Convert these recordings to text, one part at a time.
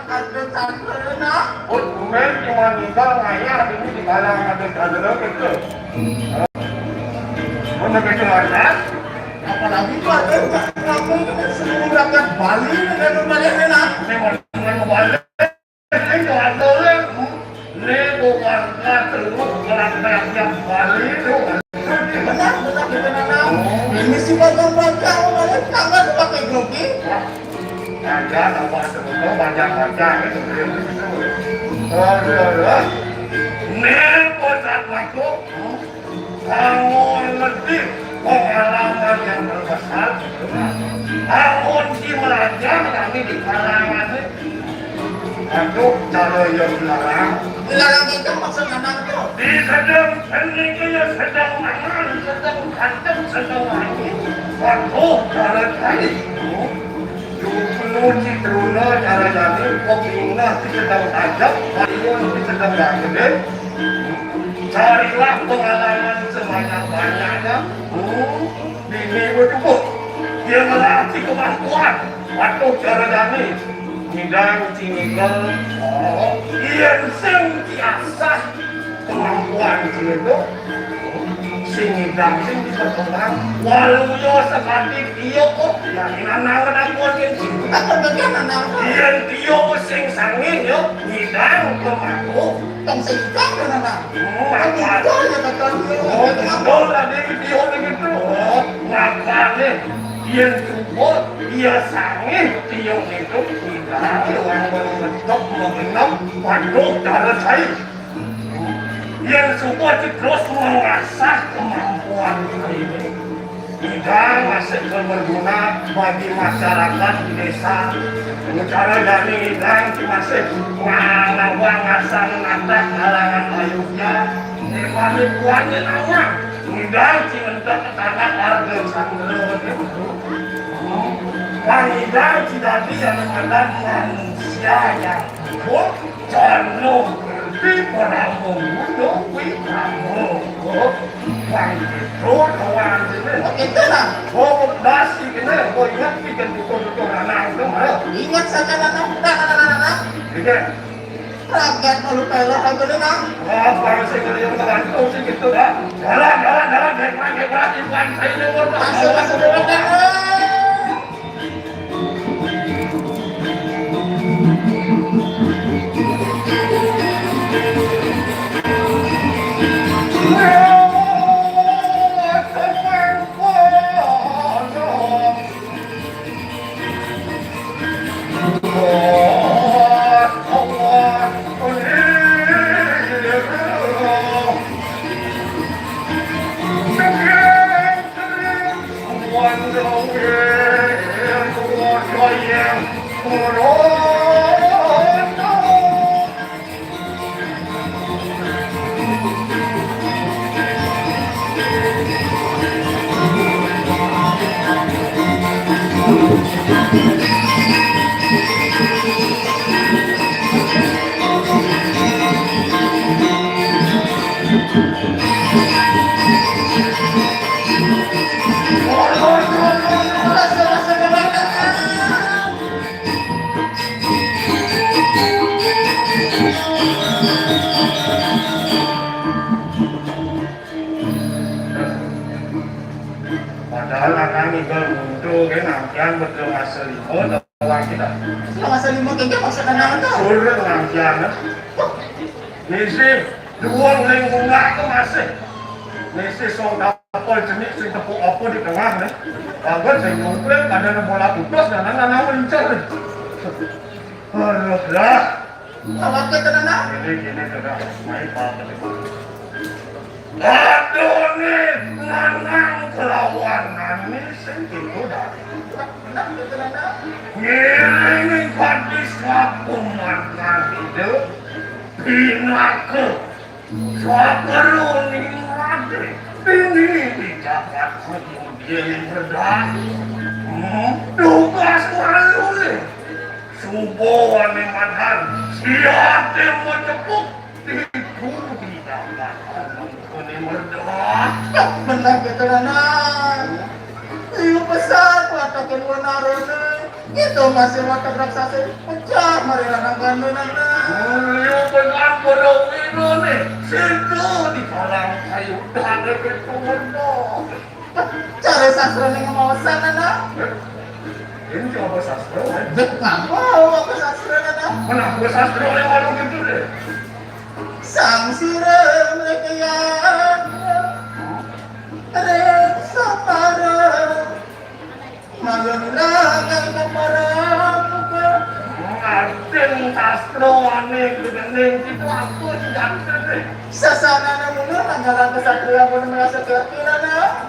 Aduh, takut nak. Oh, kemudian cuma tinggal ngayah ini di kalang ada gitu. Mana betul ada? Apalagi itu ada kamu seluruh rakyat Bali dengan rumah ini nak. Memang balik. Itu ada leh. Leh bukan terus rakyat yang Bali itu. Benar kita nak. Ini sih baca orang kangen pakai grogi. Ada apa sebetulnya baca itu. Oh, nih pusat waktu. Kamu ngerti pengalaman yang terbesar. Kamu di Meraja kami di kalangan ini. Aduh, cara yang dilarang. Dilarang itu maksud anak tu. Di sedang peningnya sedang mangan, sedang kantong, sedang angin. Waduh, cara tadi. Penuhi teruna cara jadi kopinya sedang tajam, kalian sedang gede. Carilah pengalaman sebanyak-banyaknya. Bini bercukup. Dia melatih kemampuan. Waktu cara jadi Nidang cinigal. Dia sentiasa kemampuan itu. Nidang sing bisa kembang. Walau yo sekali dia kok. Yang nanangan aku yang cinta. Apa bagaimana nak? Dia dia sing sangin yo. Nidang kemampu. Tong singkang kan nak. Apa? Itu ya kata dia. Oh, betul lah dia begitu. Oh, makanya dia support, dia sangin, dia itu tidak yang mengetok mengenam waduh cara saya. Yang support terus mengasah kemampuan ini. Tidak masih berguna bagi masyarakat di desa. Cara dari hidang masih mengawang asal nata kalangan ayunya. Ini buahnya nama. Hidang cinta tanah harga sanggup. Hidang tidak dia mengenal manusia yang buruk, jenuh, di perambung bunuh, di perambung. Wang itu kawan ini. Itu nak. Oh, dasi kena. Oh, ingat bikin tutur-tutur anak itu mah. Ingat saja nak. Iya. Rakyat malu pelah aku ni nak. Apa sih kalau yang terbantu sih gitu dah. Jalan, naik ikan saya ini mau Masuk dekat. Padahal akan tinggal mundur kan nantian betul masa lima orang kita. Masa lima kita maksud anak tu. Suruh nantian. Nisi dua bunga tu masih. Nisi soal kapal jenis sing tepuk apa di tengah ni. Agar saya nyumpul kadang bola putus dan anak-anak mencari. Aduh dah. Awak kita nak. Gini sudah main apa aduh nih, nanang kelawanan nih segitu dah. Ini gadis kapungan itu pinake, swakeruning lagi. Ini di Jakarta kemudian berdah. Tugas malu nih. Subuhan nih manhan, siapa yang mencepuk itu di Jakarta. Benar kita nak. Iyo besar katakan warna ni. Itu masih mata raksasa pecah mari lanang gandonan Yo benar bodoh itu nih. Situ di kolam kayu dana ketuno. cara sastra ning mawasan ana Ini coba sastra. dek ngapa aku sastra ana Kenapa sastra yang orang gitu deh? sang sirem rekian rek sapara magelangan kemarang Artin sastra aneh gedening itu aku tidak ngerti. sasana namun anggaran kesatria pun merasa keyakinan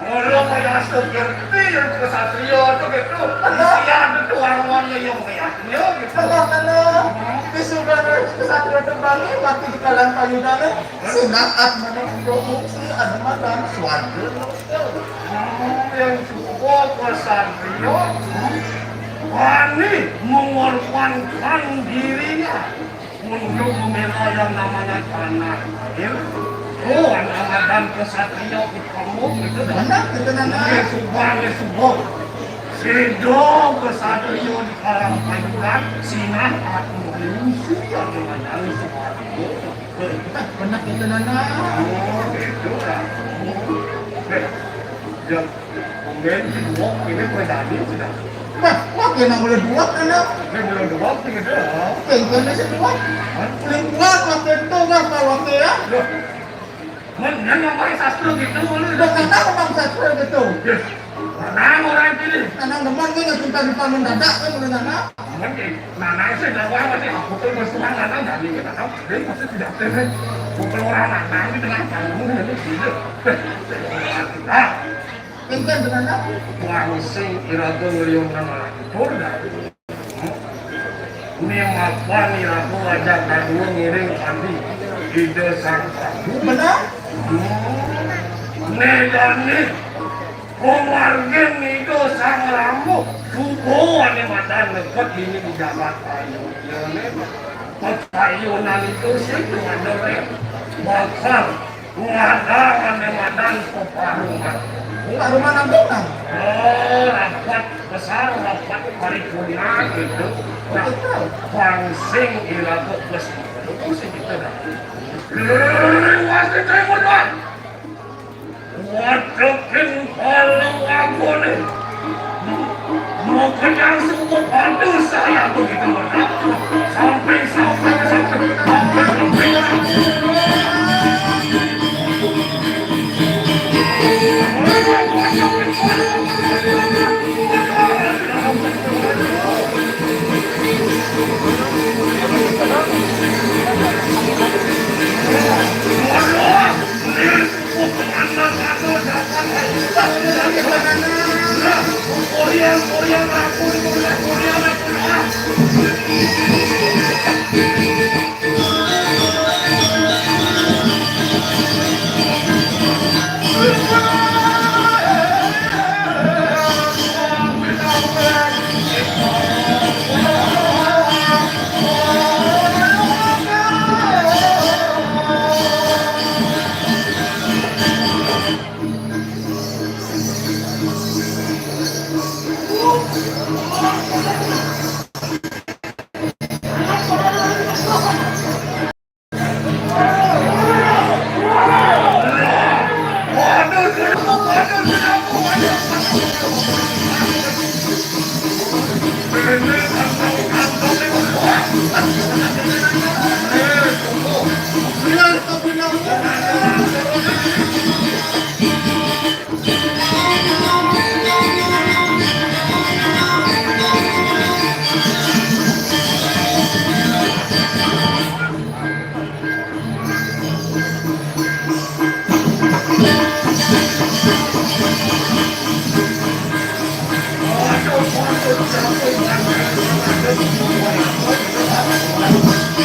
Orang yang seperti yang kesatria itu gitu. Iya itu orang-orangnya yang kayaknya gitu. Kalau disuruh kesatria tembangi mati di kalang payudana sinaat memproduksi adematan suatu Yang cukup kesatria wani mengorbankan dirinya untuk membela yang namanya tanah air. Oh, nama dan kesatria kamu itu mana kita nana Subah. Sedo kesatria di kalang payudan sinah aku manusia yang menjadi suatu. benar kita nana Oh, itu lah. Yang kemudian kedua ini berjadi sudah. wah kena boleh buat nana Ini belum dua gitu. kena semua boleh buat waktu itu nggak waktu ya Loh, yang ngomongin sastra gitu boleh udah kata bang sastra gitu Yes. Nah, orang ini. nana depan gue nggak cinta lupa mendadak kan boleh nana Nanang sih dakwah masih aku tuh bersuara nanang dari kita tahu. Dia masih tidak terus. Bukan orang nanang di tengah panggung ini gitu. Ah, kan nana langsung iratu ngeliung nama kurda. Ini mapan iratu ajak kadu ngiring andi ide sang prabu. benar Nedani Komargen itu sang ramu Suko ane madan dekat ini di Jabat Payu Payunan itu sih ada bakal ngadang ane madan peparungan Pak rumah nambungan Oh rapat besar rapat paripurna gitu Nah pangsing ilaku plus itu sih gitu dah Wasih terima doang Waduhin kalau aku nih mau kenyang semua bantu saya begitu sampai Korea Thank you.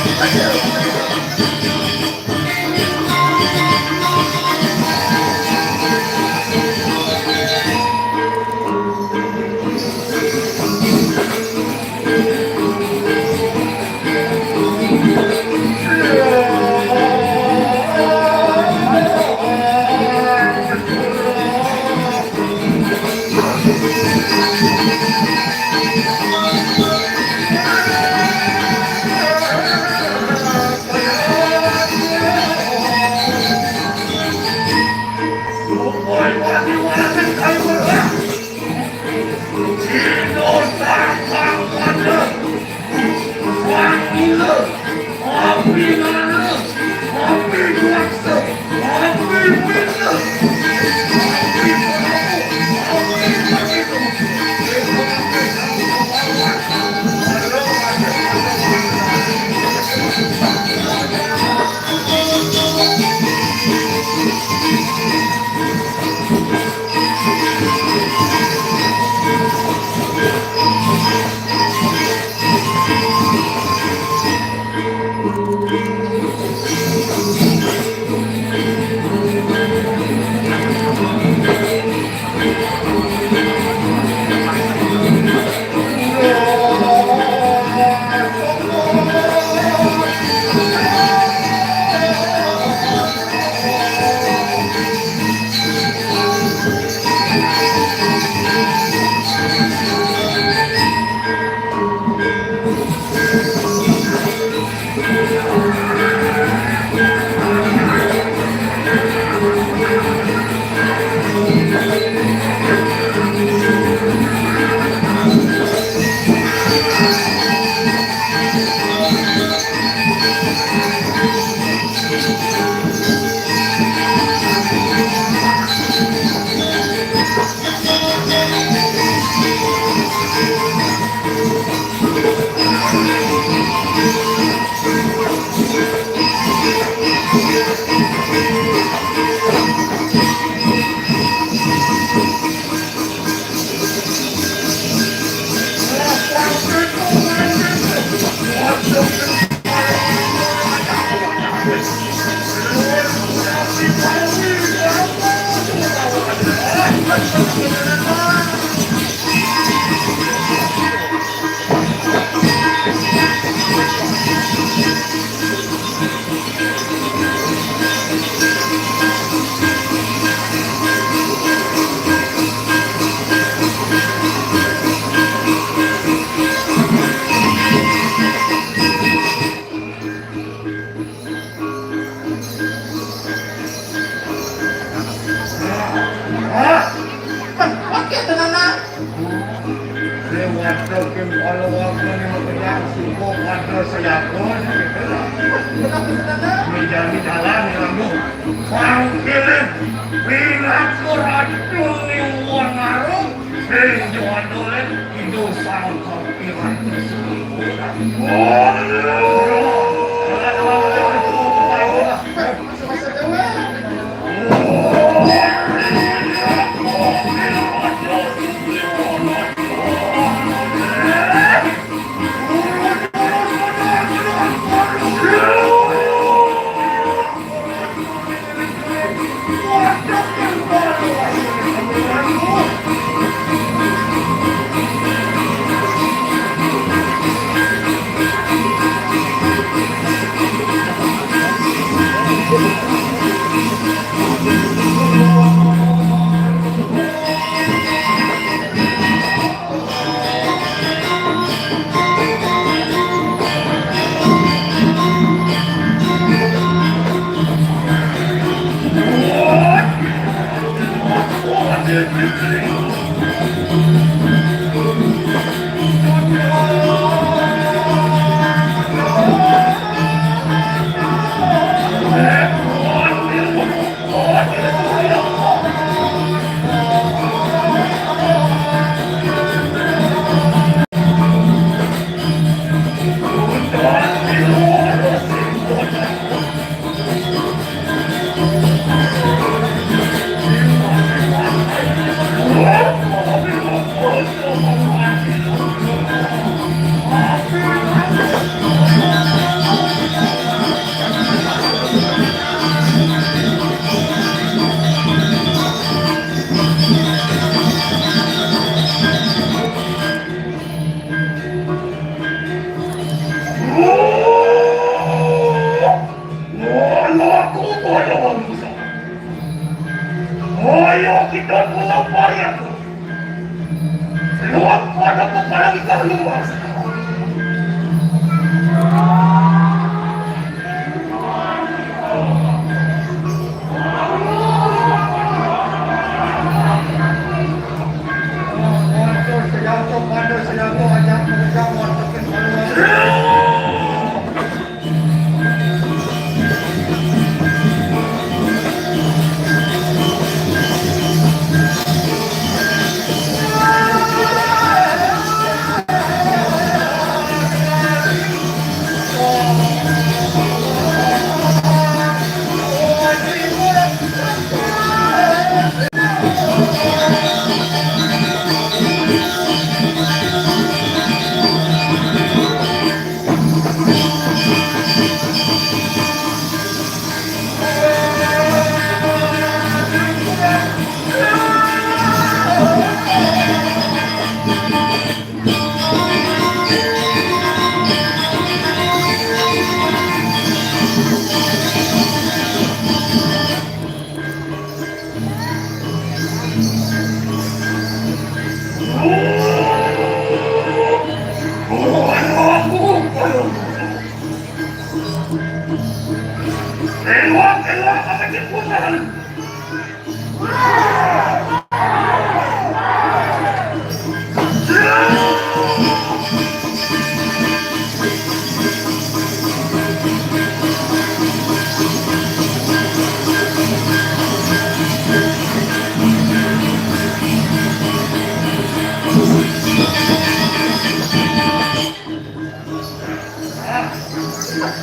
Keluar apa keluar?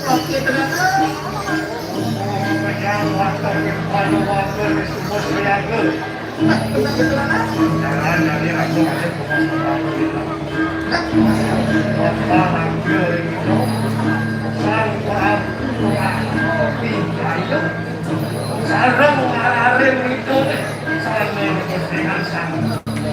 Oke, tenang. Yang waktu kalau waktu di semua siaga. Jangan jadi aku ada apa hampir itu sang itu sarang mengalir itu sarang kepentingan sang ini orang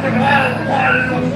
kenal walau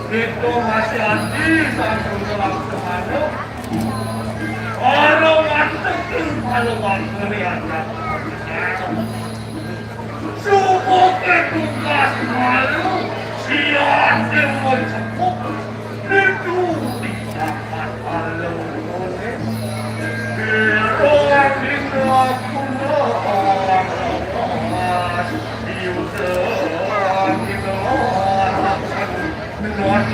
itu masih asli sampai dalam kemana orang masukin kalau melihatnya subuh petugas malu siate mencepuk itu dapat alone pero bina kuna mas yuda bina menot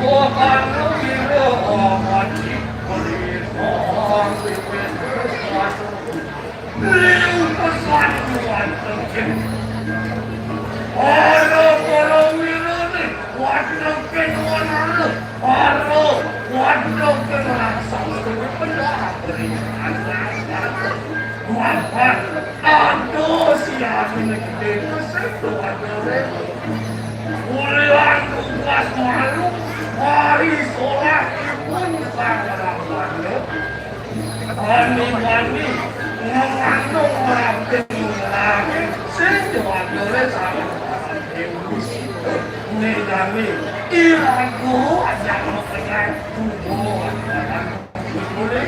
gua kan bina mati beriman beliau pesan Tuhan terkin para wirane wadang kenuan para wadang kenuan sampai pendah beriman maafkan aduh siapa yang gede kesentuh adore ulian tugas malu hari sholat pun sangat malu mani mengandung orang kenuan sentuh adore sangat Negami iraku aja mengenai tubuh boleh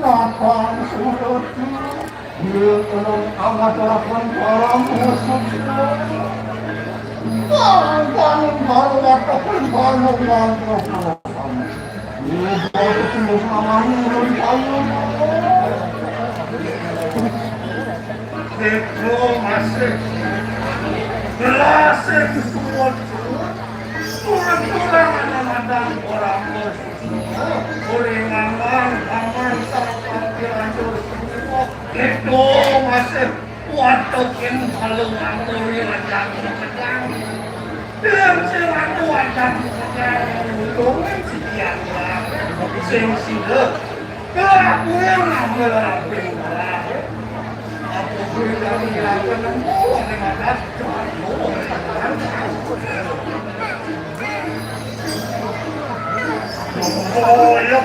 Nata surat dia tolong amat lakukan para musuhnya Tuhan baru lakukan para musuhnya dia baru terus Itu masih berhasil semua kurang-kurang ada orang boleh ngaman sampai hancur semua itu masih watokin kalau nganggur yang pedang dan selalu ada pedang untung sekian lah sehingga kelakuan ngambil aku bilang nemu dengan oh ya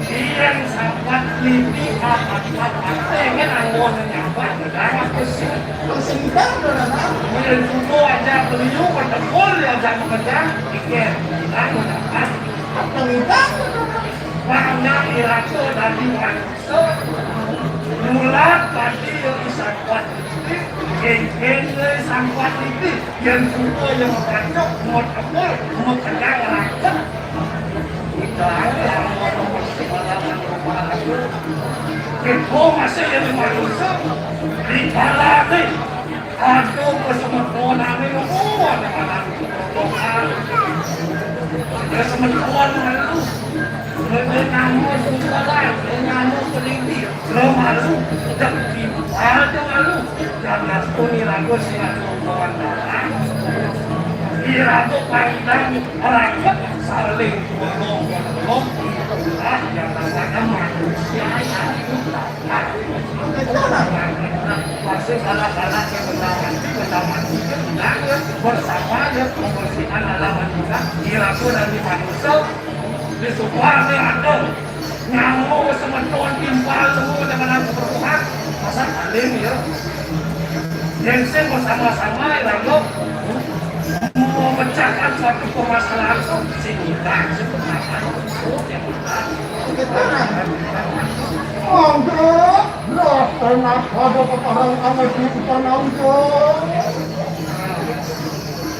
Iyan sahabat lipi apa pengen anggon nyabat negara kesini. Kemudian kudu aja beliau bertekul aja bekerja ikan anggon nyabat. Warna iraku dari wanita mulat tadi yang sahabat lipi sahabat lipi yang kudu yang bertekul mau tekul mau kerja rakyat. Kita masih yang manusia di balai ada bersama kawan kami semua dengan kita semua malu dengan musuh dengan musuh malu tapi ada malu jangan kuni lagu siapa kawan irato pandang rakyat saling menolong yang namanya manusia masih salah-salah yang bersama membersihkan halaman kita irato dari manusia di sebuah ada nyamuk sementuan timpal semua dengan perempuan masa alim ya yang bersama-sama irato memecahkan suatu permasalahan sehingga sebenarnya yang Angga, lah enak ada petarang amat di tanam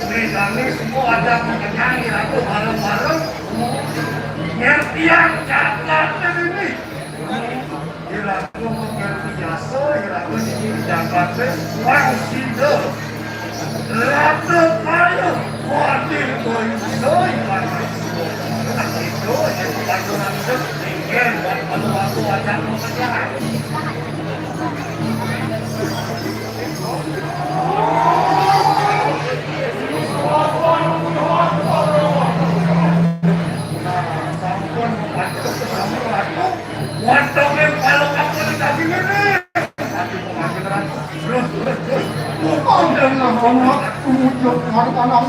kami semua ada mengenai aku bareng-bareng yang tiang jalan ini iraku mengerti jasa iraku ini Jakarta wang sido Rata kaya wadir koi soi kaya itu yang pelajaran itu tinggal dan waktu aja mengajar waktu yang kalau kamu tidak begini Dengan anak wujud tanam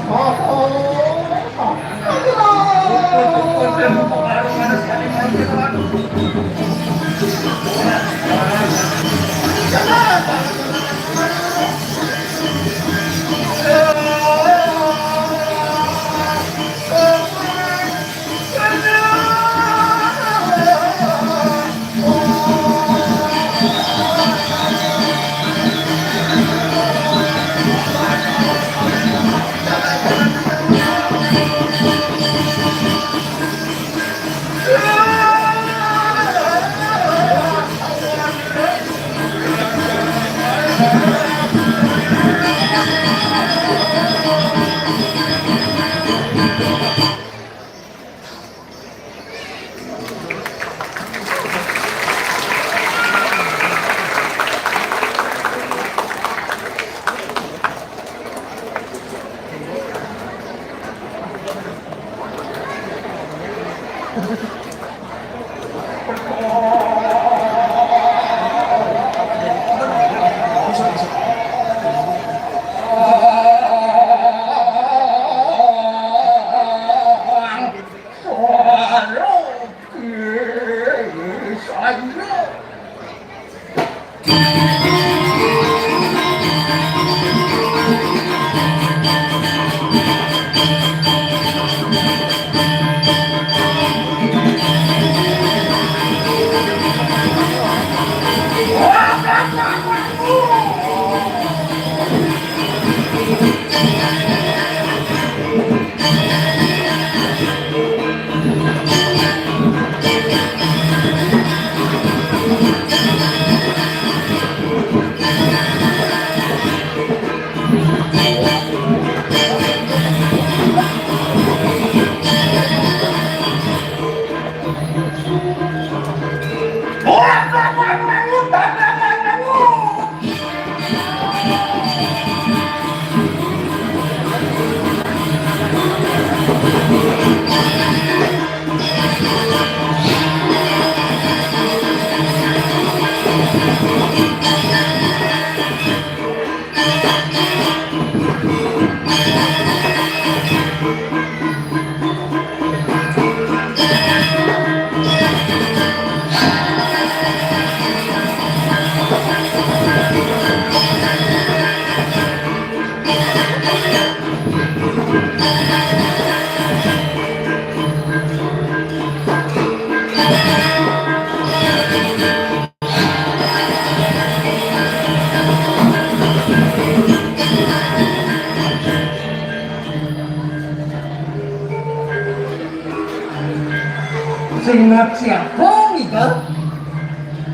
ingat siapa itu?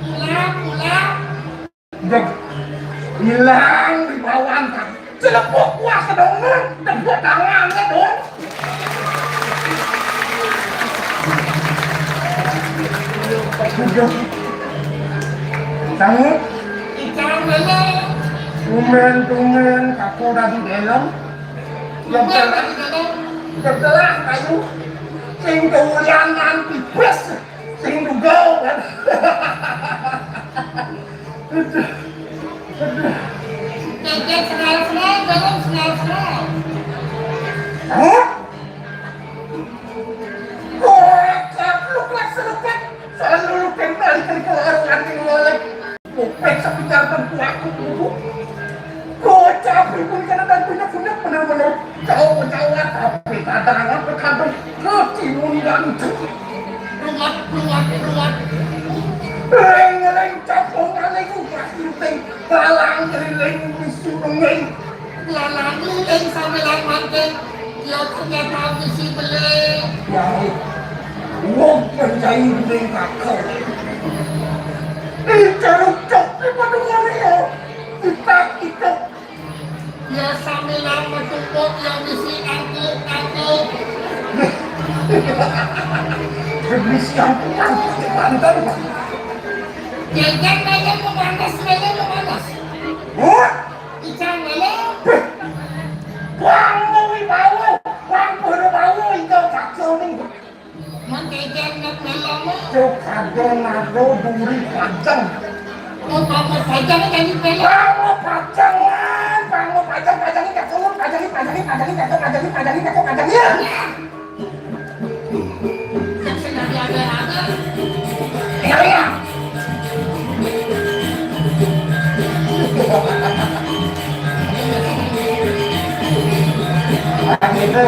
Pulang. Hilang di bawah angkat. Celepuk kuasa dong, tepuk tangannya dong. Kamu? Tumen kaku udah di dalam. Kebelah kayu. Sing keulianan tipis. Sing dugau kan. Hah? Selalu lukin kali-kali keluar anting ngolek. Kupek sepijar tentu aku dulu. Kocak pun karena dan punya benar-benar jauh-jauh tapi kadang-kadang berkandung kecimun gantung. Leng-leng capung aleng kasih ting lalang keliling bisu dongeng. Lalang leng sampai langmanten dia ternyata bisi beli. Yang wong menjadi ding kakak. Caruk-cok pada ngomong kita dia sambil lama tumpuk yang bisi angkut. Berbisi angkut di pantai. Jangan banyak memanas. Hah? Ikan lele. Quang mui bau, quang bau itu kacau nih. Menjajan nak melama. Cok kado nado duri panjang. Oh kamu panjang jadi pelak. Kamu pajangan, pajangin kacau, pajangin. Sedang ada. Iya. Kan itu.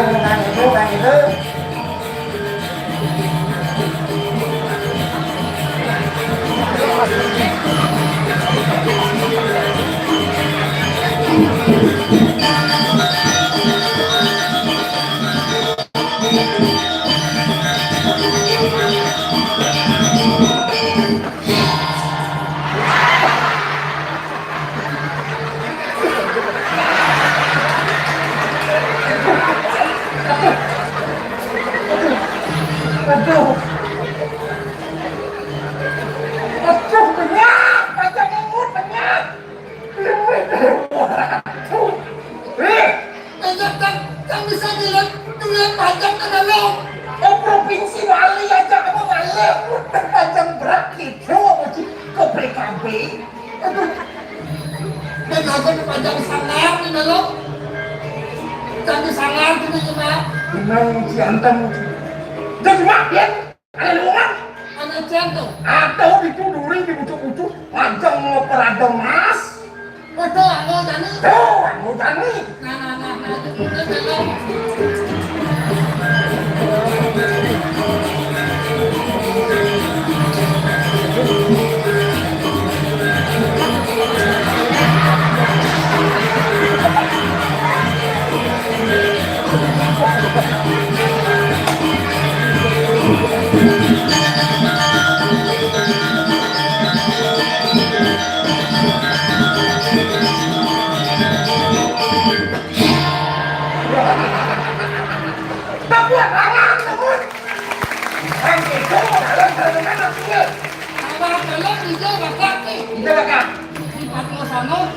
Aduh, banyak, panjang imut, banyak. Kan bisa dilihat dengan panjang ke dalam. Oh, provinsi wali aja kamu wali, panjang berakit, ke PKB. Aduh, Dan ada panjang sangar di dalam. Jadi sangar itu juga. Memang si Antam, jadi makin, ada luang. Ada jantung. Atau dituduri di bucuk-bucuk, panjang mau peradam mas. Betul, aku jadi. Tuh, aku tani. Nah, itu dalam. Buat tangan, teman. Kan itu, dalam mana sih? Kalau dalam dia bakal nih. Kita bakal. Di Papua sana.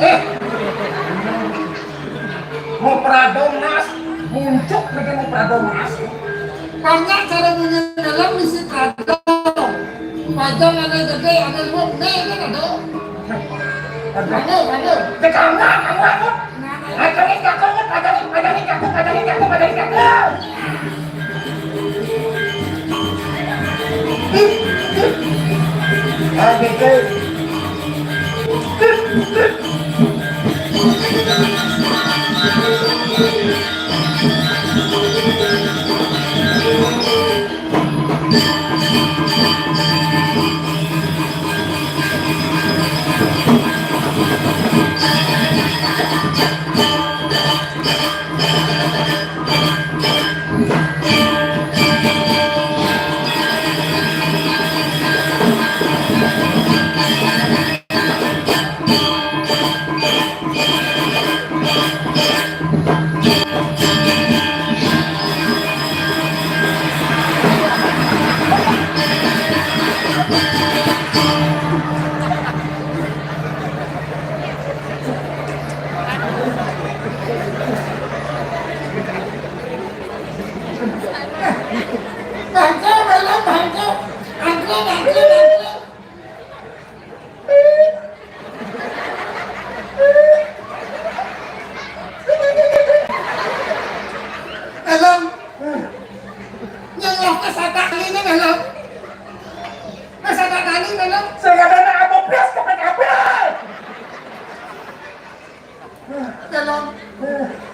Mau peradom mas, muncul lagi mau peradom mas. Banyak cara punya dalam misi tradong. Panjang ada gede, ada lumuk, kan ada. Ada. Kamu. Pajangin kaku. Gitu. Bangku belum bangku. Bangku. Belum. Yang kesadaran ini belum. Kesadaran ini belum. Sekarang apa belas sampai kapan? Belum.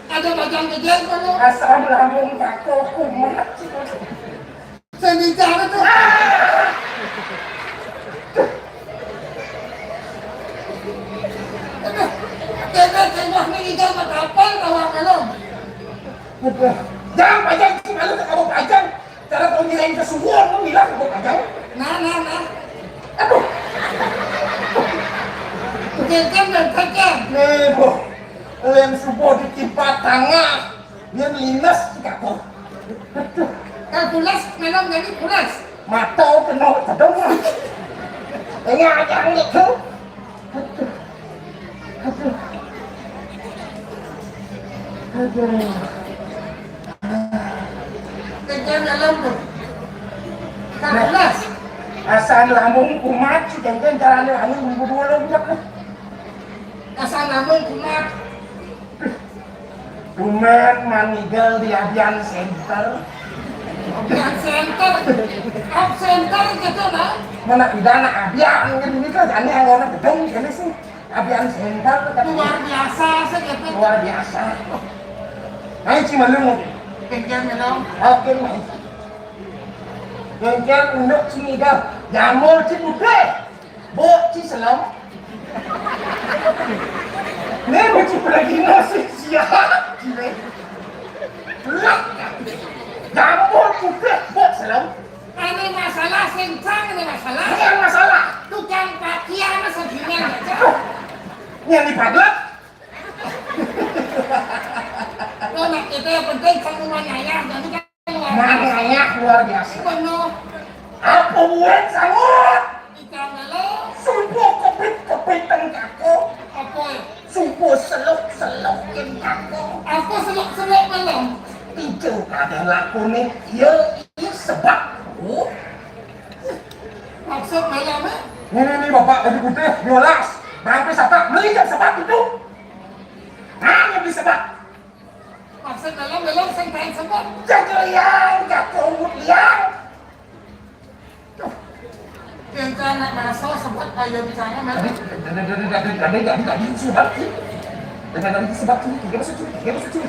Ada bajang gede belum. Asal lambung aku kumat. Saya bicara tuh. Tengok ni hijau berkapal kawan belum. Jangan pajang, kalau kamu pajang, cara kau nilai kesubuhan, kau bilang kamu pajang. Nah. Aduh, Bukan dan kacang. nebo, yang subuh ditimpa tangah, dia lindas juga kau. Pulas memang jadi pulas. Mata penuh tadong. Tengah aja gitu. Aduh. Kacang dalam tu. Pulas. Asal lambung kumat, jangan jalan angin bumbu dulu jak. Asal lambung kumat. Kumat manigel di Avian Center. Yang center. Up center gitu lah. Mana pidana Avian ini kan jani anggaran gedung ini sih. Avian Center Luar biasa segitu. luar biasa. Ayo Cimalung. Kacang melong. Oke, Mas. Yang untuk sini dah. Jamur Cipute. Bok Ciselom. Ini macam lagi nasi siap. Lak. Jamur Cipute. Bok Selom. Ini masalah sencang ini masalah. Ini yang masalah. Tukang pakaian segini aja. Yang dipadlet. Anak kita yang penting semua nyayah jadi kan Makanya luar biasa. penuh Apa buat sangat? ikan melong. Sumpah kepit-kepitan kaku. Apa ya? Sumpah seluk-selukin kaku. Aku selok-selok melong. Itu kada laku nih. Ya, ini sebab. Oh. Maksud melong eh? Ini bapak baju putih, biolas. Berapa sata? Beli jam sebab itu. Hanya beli sebab. Maksud melong sentai sebab. Jaga liang, jaga umut liang. Yang anak masuk sebut ayo bicara melong. Tadi sebab. Tadi sebab tu. Tiga masuk tu.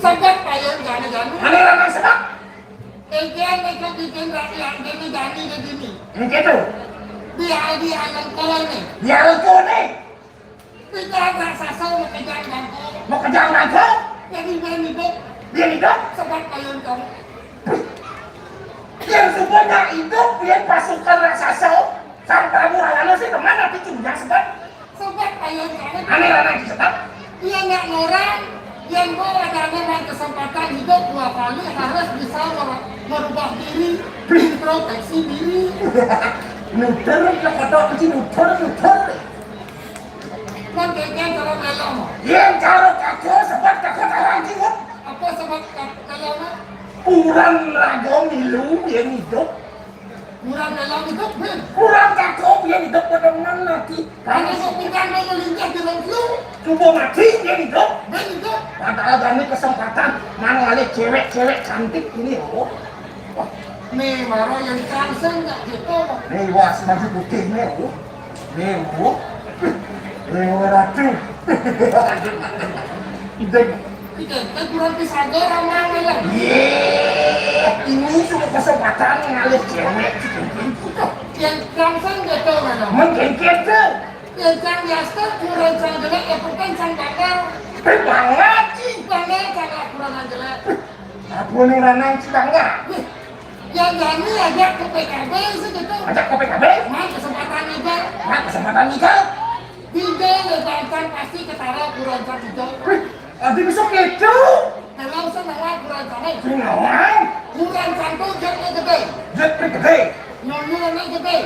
Sebab ayo gani-gani. Mana ramai sebab? Ejen mereka bikin rakyat gani-gani begini. Ini gitu. Dia yang kau ni. Dia lucu nih. Kita tak sasau nak kejar bangku. Mau kejar nangkep. Jadi dia hidup Dia hidup. sebab ayo kau. Yang semuanya hidup. Dia pasukan raksasa. Sang Prabu Rawana sih kemana? Dicunjang sebab. Sebab ayo kau. Aneh ramai sebab. Dia nak orang yang mau ada memang kesempatan hidup 2 kali harus bisa merubah diri, introspeksi diri. Nuter, kodok kecil nuter. Mengkaitkan cara melong. Yang cara kaku sebab kaku orang jiwa. Apa sebab melong? Kurang rago milu yang hidup. Murah melong itu pun. Kurang kaku yang hidup pada nanti. Karena bukan melintas di dalam flu. Coba mati yang hidup. Dan itu Padahal kami kesempatan mana kali cewek-cewek cantik ini oh. nih baru yang langsung nggak gitu. Nih was baju putih nih oh. Nih oh. Nih ratu. Kita kurang bisa ramai melong. Ini sudah kesempatan ngalih cewek. Yang langsung gitu melong. Mengkengkeng tuh. Yang biasa kurang jelek yang penting sang bakal. Banget sih. Bangga kalau kurang jelek. Aku nih ranang cibangga. Yang jadi ajak ke PKB segitu. Ajak ke PKB. Mau kesempatan itu. Mata kesempatan hijau. Hijau lebakan pasti ketara kurancang hijau. Adi bisa gitu. Kalau senang kurancangnya. Senang. Kurancang tuh jetnya gede. Jetnya gede. Nyonyolnya gede.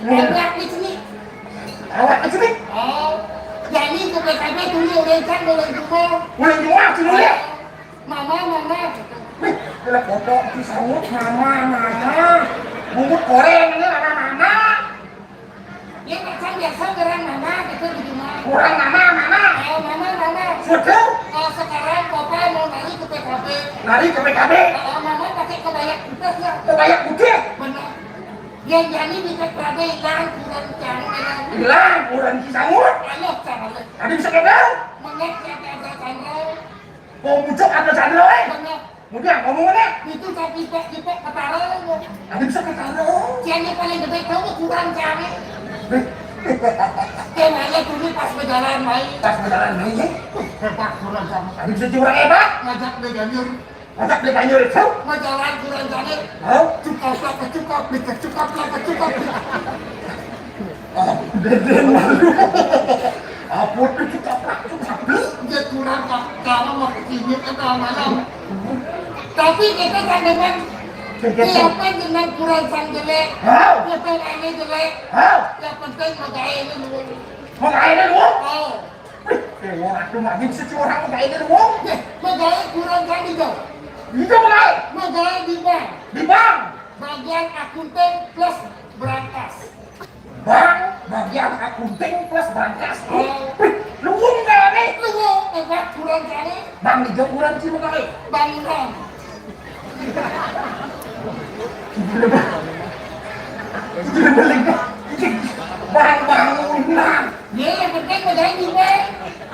Awak Awak di sini. di sini. Oh, jadi ke PKB dulu rencang boleh jumpa. Boleh jual sini ya. Mama. Bila foto disambut mama. Bubut goreng ini mama. Ya macam biasa orang mama gitu di rumah. Kurang mama. Oh, mama. Sudah. Oh, sekarang papa mau lari ke PKB. Lari ke PKB. Oh, mama pakai kebaya putih ya. Kebaya putih. Benar. Yang jadi di PKB yang kurang jangan. Hilang kurang disambut. Ayo cara. Tadi bisa kebel. Mengecek ada channel. Mau muncul ada channel Benar. Kemudian ngomongnya. Itu tapi kita ketara. Tadi bisa kebel. Yang paling gede kamu kurang jangan. Kayaknya dulu pas berjalan main. Pas berjalan main ya. Hebat kurang jangan. Tadi bisa jurang hebat. Ngajak beganyur. Ngajak dia kanyur itu. Majalah kurang jangan. Oh. Cukup. Deden malu. Apa tuh cukup. Dia kurang kalau mau kesini kita malam. Tapi kita kan dengan siapa dengan kurang sang jelek. Kita ini jelek. Yang penting magaya ini dulu. Magaya dulu. Oh. Orang tuh makin seorang magaya dulu. Magaya kurang sang itu. Itu magaya. Magaya di bank. Di bank. Bagian akunting plus berangkas. Bank bagian akunting plus berangkas. Luwung gak nih? Luwung, hebat kurang sang. Bang hijau kurang sih magaya. Bangunan. Bangunan. Ya, yang penting magaya di bank.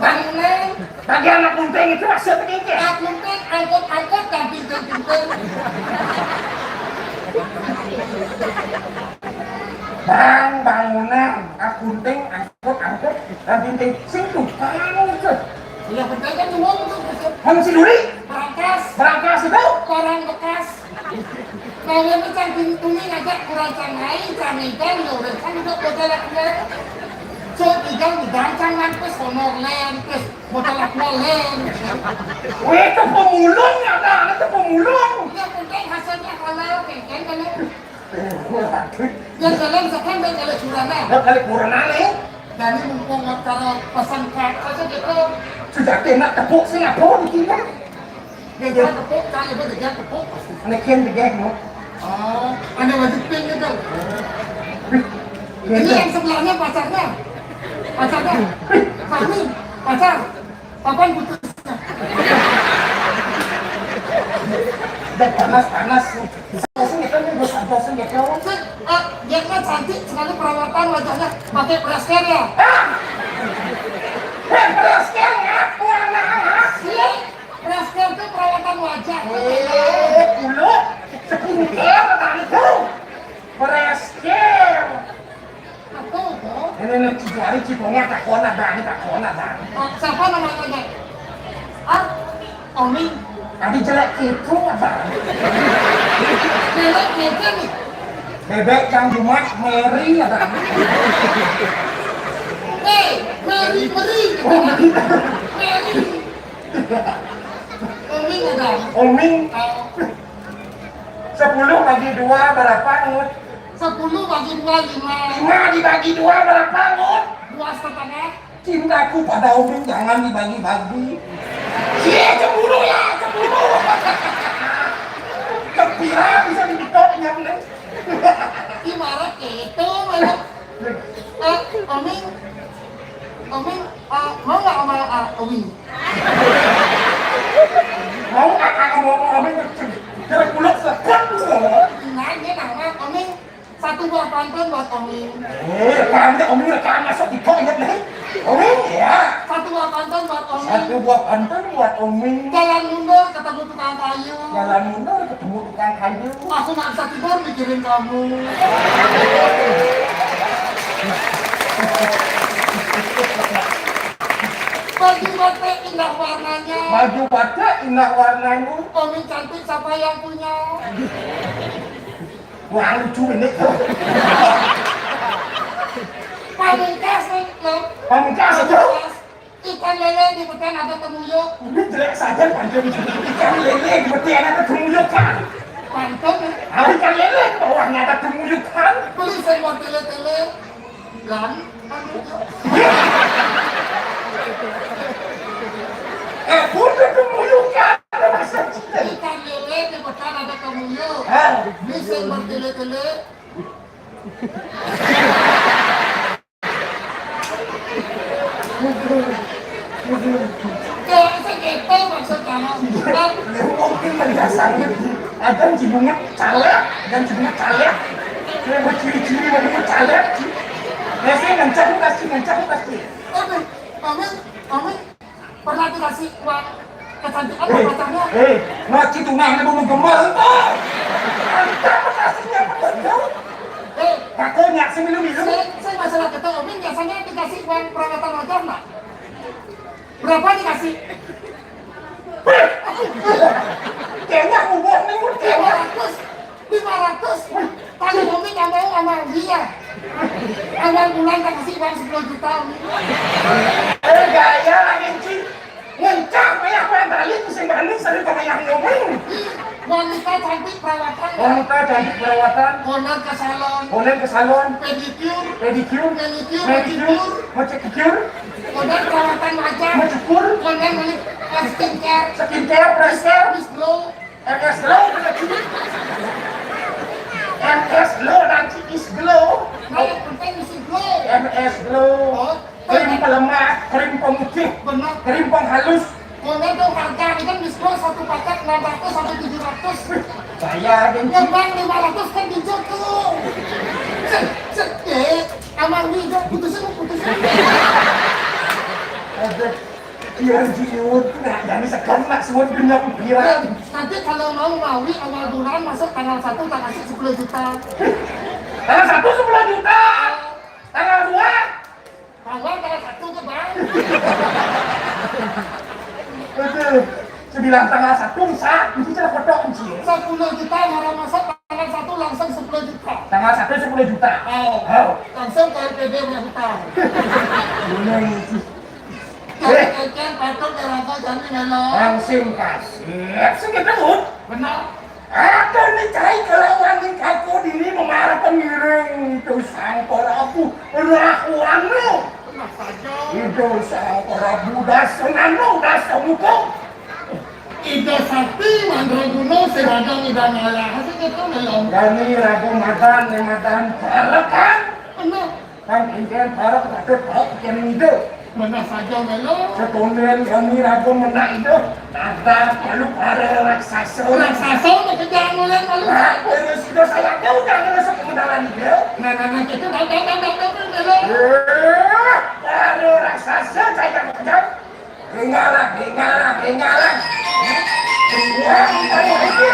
Bangunan. Bagian akunting itu maksudnya gitu. Akunting angkut dan pintu-pintu. Bangunan, akunting, angkut, dan pinting. Sing tukang itu. Ya penting kan uang itu. Hong si duri. Berangkas itu. koran bekas. Kalau macam pintunya ngajak kurang canggih, canggih kan ya udah kan udah bodoh so tinggal digancang terus honor len, terus bodoh len. Weh itu pemulung ada, itu pemulung. Ya penting hasilnya halal, kan kalau yang jalan sekarang dan kalau curana. Kali kurang nih. Jadi mumpung kalau pesan kart aja gitu. Sudah kena tepuk Singapura di sini. Dia tepuk, kali dia tepuk pasti. Nekian digeh no. Oh, ada wajib pink gitu. Ini yang sebelahnya pacarnya. Kami pacar. Kapan putusnya? Dan panas. Dia kan cantik sekali perawatan wajahnya pakai plaster ya. Plaster ya? Iya, plaster itu perawatan wajah. Kulo, skincare tadi tuh. Plaster. Apa itu? Ini Cijuari Cibonga tak kona dah. Siapa namanya? Omi. Tadi jelek itu apa? Jelek nih. Bebek yang Jumat Mary ada. Mary. Oming 10 bagi 2 berapa ngut? 10 bagi 2 5. 5 dibagi 2 berapa ngut? 2,5. Cintaku pada Oming jangan dibagi-bagi. Cie cemburu ya, cemburu. Kepira bisa dibitoknya nih. Ibarat itu malah. Oming, mau nggak sama Oming? Mau kakak ngomong Oming jelek kuluk sekut. Nah, dia nama Oming 1 buah pantun buat Oming. Rekamnya Oming rekam masuk di kok inget nih. Oming ya. 1 buah pantun buat Oming. 1 buah pantun buat Oming. Jalan mundur ketemu tukang kayu. Jalan mundur ketemu tukang kayu. Aku nggak bisa tidur mikirin kamu. Baju batik indah warnanya. Baju batik indah warnanya. Oming cantik siapa yang punya? Wah lucu ini. Pamungkas aja. Ikan lele di peten ada temuyuk. Ini jelek saja panjang ikan lele di betian ada temuyukan. Pantun. Ikan lele bawahnya ada temuyukan. Beli saya mau tele-tele. Gan. Udah temuyukan. Ada masa cinta. Ikan lele di peten ada temuyuk. Beli saya mau tele-tele. Kayak segitu maksud kamu. Mungkin mendasarnya ada cibungnya calek dan cibungnya calek. Saya mau ciri-ciri mau calek. Saya ngancam kasih. Amin. Pernah dikasih uang kecantikan pacarnya? Ngaci tunangnya mau gemar tuh. Ngancam kasihnya betul. Kakonya sih minum-minum. Saya masalah kata Amin biasanya dikasih uang perawatan wajah nggak? Berapa dikasih? Kayaknya hubungan nih, kayaknya 500. Kalau Amin yang mau sama dia. Awal bulan tak kasih uang 10 juta. gaya lagi sih. Ngencang ya aku yang balik ke sini sering sama yang ngomong. Wanita cantik perawatan. Wanita cantik perawatan. Konan ke salon. Pedicure, Pedicure. manicure, Konan perawatan wajah. mencukur, Konan beli skincare. skincare, presscare, Miss Glow. MS Glow, MS Glow dan Is Glow, Nah yang penting isi glow. MS Glow, krim pelemah, krim pemutih, Benar. krim penghalus. Konan tuh harga ini kan Miss Glow 1 paket 600 sampai 700. Saya gengsi. Yang bang 500 kan dijual tuh. Amal hijau putusin. Ada biar jiut, nah jadi sekarang nak semua dunia pikiran. Nanti kalau mau mawi awal bulan masuk tanggal 1 tak kasih 10 juta. Tanggal 1 10 juta, tanggal 2 Awal tanggal 1 ke bang. Aduh, sebilang tanggal 1 sah, itu cara potong sih. 10 juta orang masuk tanggal 1 langsung 10 juta. Tanggal 1 10 juta. Langsung ke LPD berhutang. Bener sih. Keken patok neraka jadi nelo. Langsung kasih. Segitu tuh. Benar. Aku nikahi kelawan nikahku dini memarah pengiring itu sangkor aku rakuan lu. Benar saja. Itu sangkor aku dasengan lu dasemuku. Ida sakti mandraguna seradang ida nala. Hasil itu nelo. Gani ragu madan palakan. Benar. Kan ingin parah tapi tak ikan itu. Benar saja nelo. Setonel kami ragu menak itu. Ada palu para raksasa. Raksasa nak kejar mulai malu. Terus sudah saya tahu jangan masuk ke dalam dia. Nah itu dah nelo. Palu raksasa saya kejar. Tinggalah. Buang palu itu.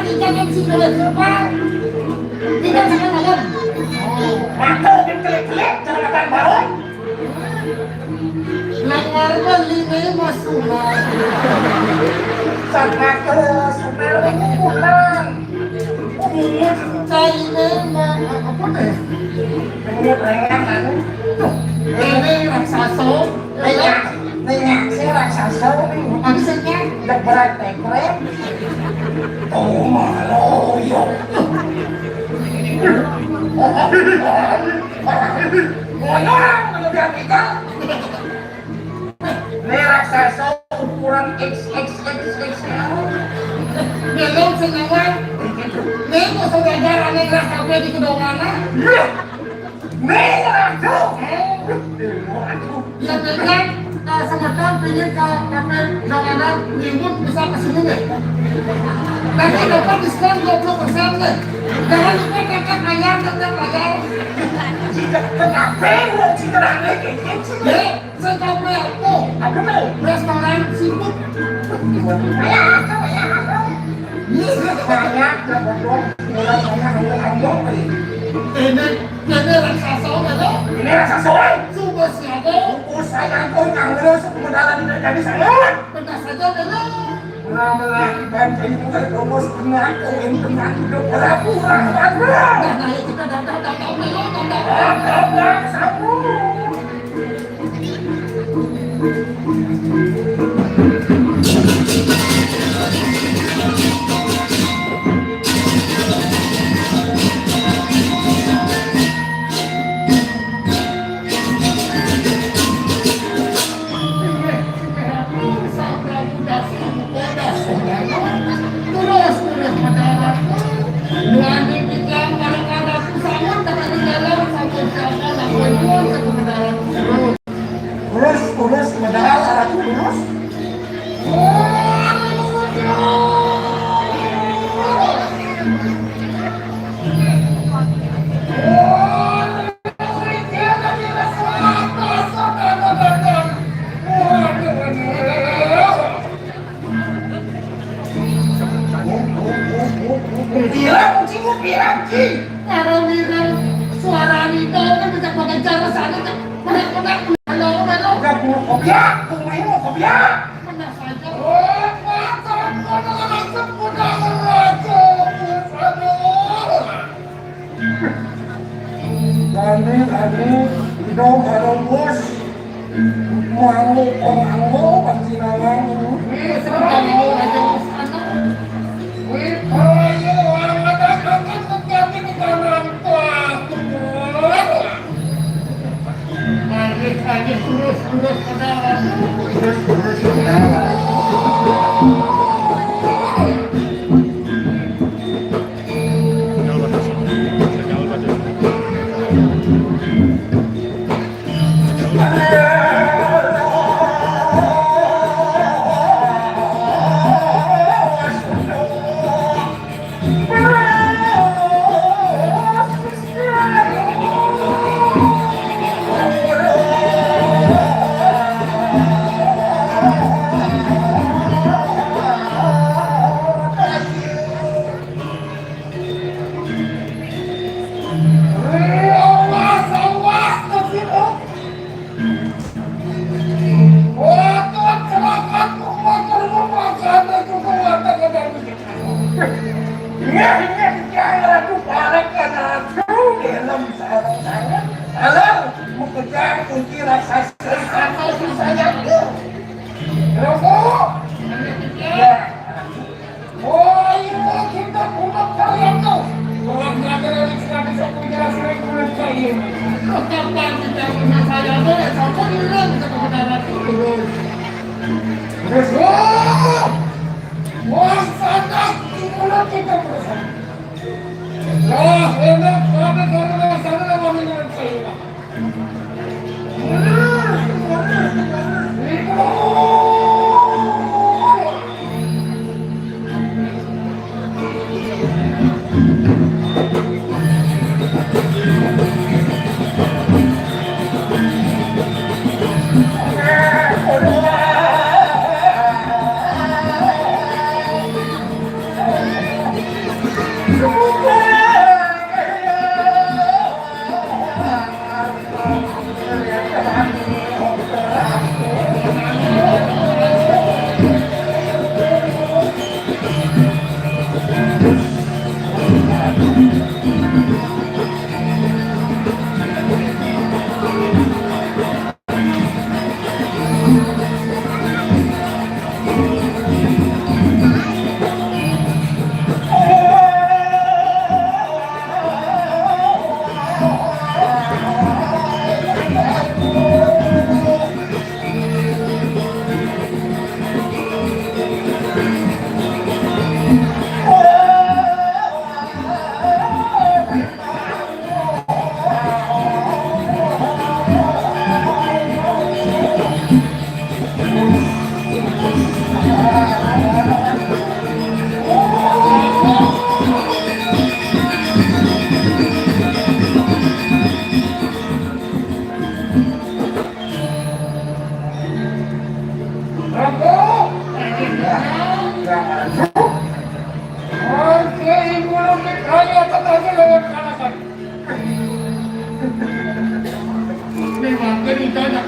lagi jangan si kulit terbang. Tidak jangan malam. Maka kelek-kelek jangan makan bareng. Langgar lima masulah. Sama ke sumber pulang. Cai memang apa nih? Ini perengan Ini raksasa. Nanya si raksasa Maksudnya lebaran tekrek. Oh maloyo. Ngomong menurut kita. Ini raksasa ukuran XXXXL. belum senyawa. Nemo saudagar aneh kafe di kedonganan. Merah tuh. Ya benar. Semeton pinggir ke kafe kedonganan minggu bisa kesini deh. Nanti dapat diskon 20% deh. Jangan lupa kakak ayam tetap ayam. Jika kenapa lo jika ada kayak gitu? Ya, saya tahu apa? Apa nih? Restoran sibuk. Ini banyak yang bodoh. Mulai banyak ngomong Ini raksasa betul. ini rasa soal. Coba siapa? Saya pun kalau sebenarnya tidak jadi saya. Benar saja betul. Lama dan jadi bukan rumus benar ini benar hidup pura-pura. Nah, kita datang belum datang. Sambung. Urus medal alat urus. Bilang cium bilang ci. Para bilang suara itu kan bisa pakai cara sana kan. Benar-benar halo. Gak mau kopiak, mau kopiak. Benar saja. Kami hidung harus bos. Mau pasti nawang. Sebentar mau aja ke sana. Lagi terus saudara.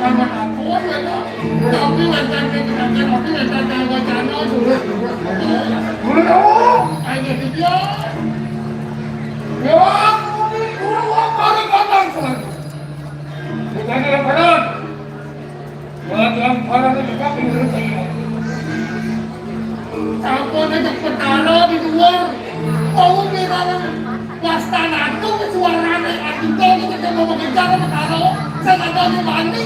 anak aku ya kan. Tapi wajan keterangan tapi wajan wajana dulu. Dulu kamu. Ayo dia. Ya, ini guru apa nih kadang selagi. Bukan yang padan. Buat yang padan itu juga pinggir saya. Aku ada perkara di luar. Kau di dalam pastana itu suaranya artikel kita mau bicara perkara. Saya ada di mandi.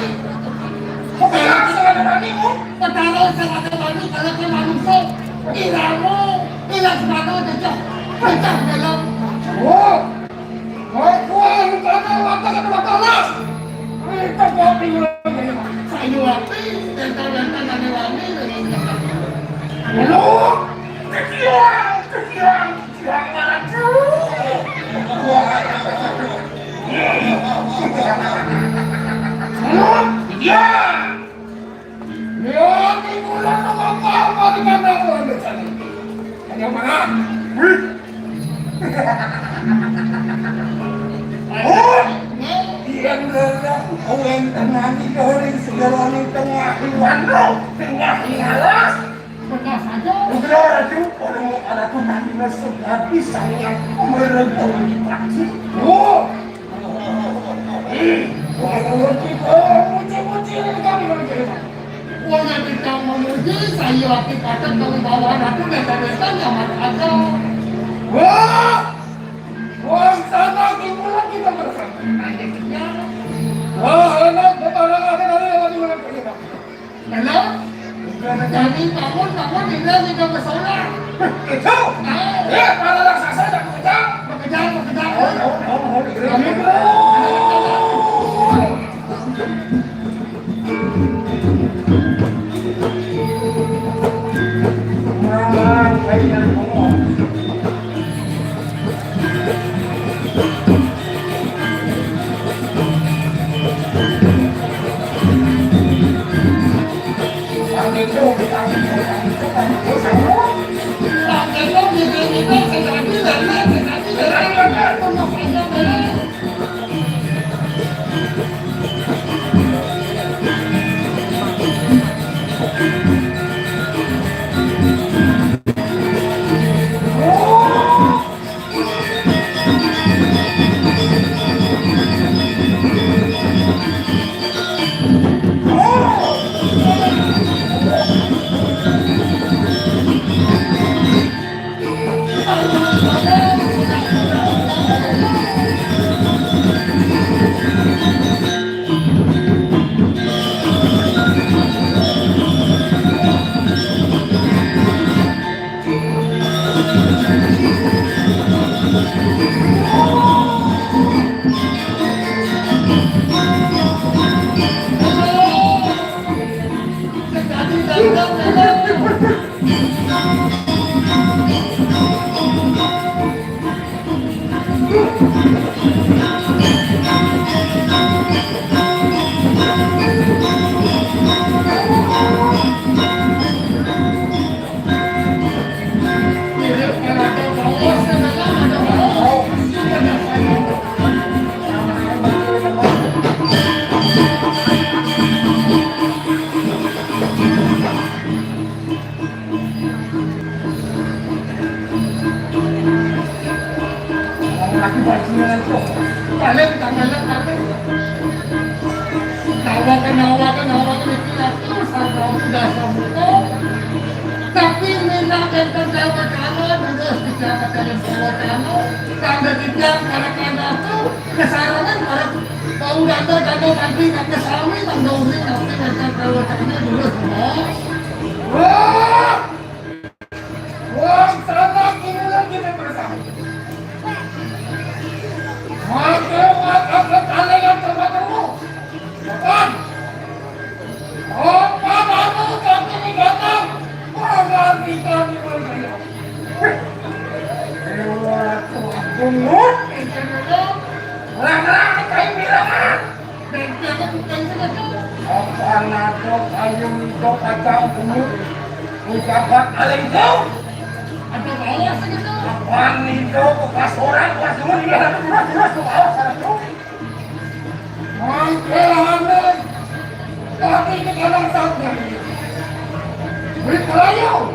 Saya ada mandi mu. Perkara saya ada mandi kalau ke manusia. Ilamu, ilah sepatu jejak, jejak dalam. Oh, aku harus ada waktu kelas. Kita kopi lagi. Saya api, dan kalian ada wangi dengan kita. Halo, kekian mana tuh? Halo, ya. Ya, ini bulan apa di mana tuh anda cari? Ada mana? Oh, dia nggak orang tengah di orang segala ni tengah iwan lo, tengah ialas. Benar saja. Benar itu orang ada tu nanti masuk habis saya merenung di taksi. Oh, kalau kita muji-muji kami berjaya. Wala kita memuji saya akibatkan kalau bawa aku desa-desa zaman ada. Wah, wah sana dimulai kita bersama. Wah, enak betul ada di mana kita. Enak. Jadi kamu ini juga bersalah. Itu. Ya, kalau raksasa dah bekerja. Tapi minat dan terjawab kamu terus dicapatkan semua kamu tanda tidak karena itu kesarangan para pengganda dan nanti kata sami tanda uri nanti mereka kalau tanya dulu semua. Wah, wah sana kini lagi bersama. Maka kalian terbaru, bukan? Oh, kamu kami ini datang. Orang kita di mana? Lewat bungut, orang-orang kain bilangan. Dan jangan bukan saja. Apa nato kayu itu kacang bungut? Ucapan aling kau. Ada bawah segitu. Apa itu bekas orang kelas dulu dia ada jelas ke bawah sana tu. Mangkelangan. ayo.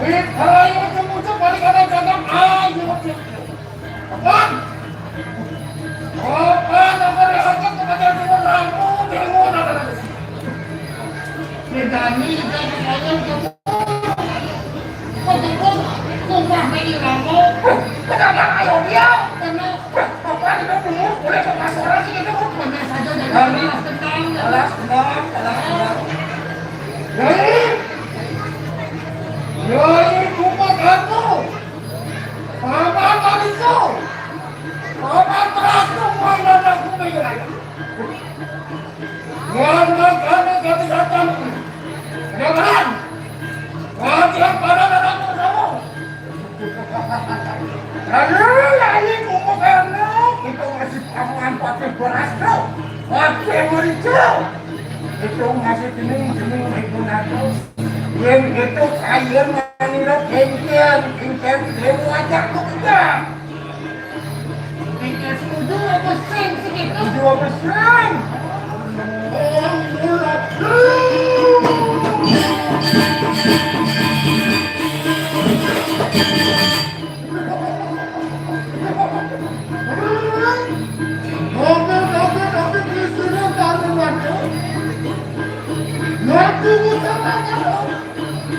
Wait, ayo muncul balik kadang-kadang. Ayo. Apaan? Apaan? Apa rehat kepada semua kamu? Bingung apa lagi? Bedani jadi ayam kamu. Betul, rumah ini kamu. Kenapa ayo dia? Karena apa kita dulu boleh ke pasaran sih itu mana saja dari alas tentang. Yoi, rumah kamu. Apa kali itu? Apa terakhir mana aku mengira? Mana kamu kami datang? Jangan. Wajib pada datang kamu. Lalu rumah kamu itu masih pamuan pakai beras tuh. Pakai merica. Itu masih jening itu nato. Yang itu kaya menira kengkian demo aja kok enggak. Kengkian setuju apa sen segitu? Setuju apa sen? Oh, murah.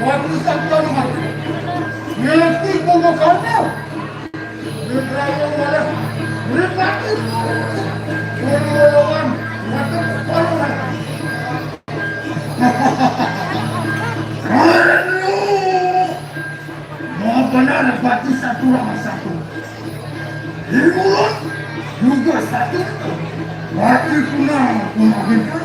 Waktu sampai rumah, nanti kamu kamu, berjalan malah berpati, berlawan, mata kepala. Mau benar pati satu lawan satu, di mulut juga satu, pati punah kita.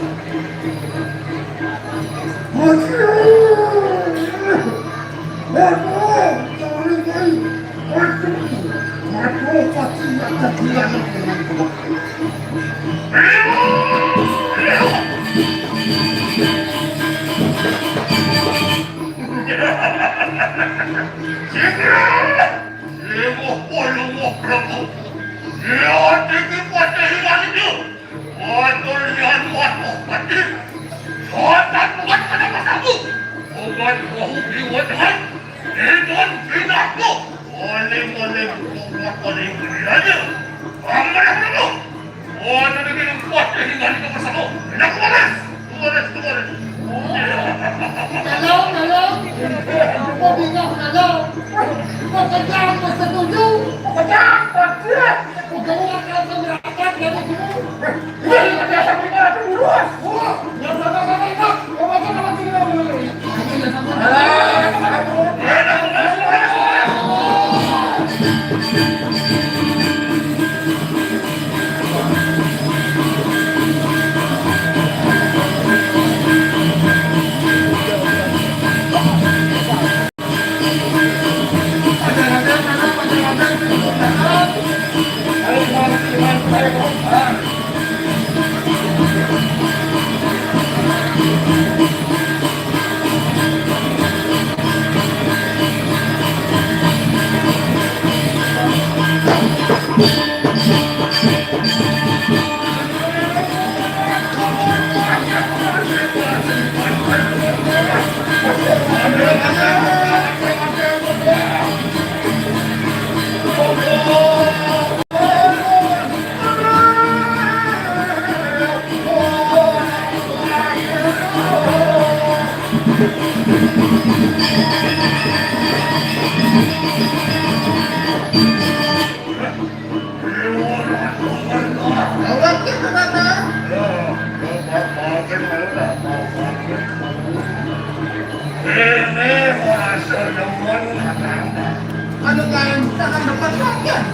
Ano kaya kita akan dapat rakyat?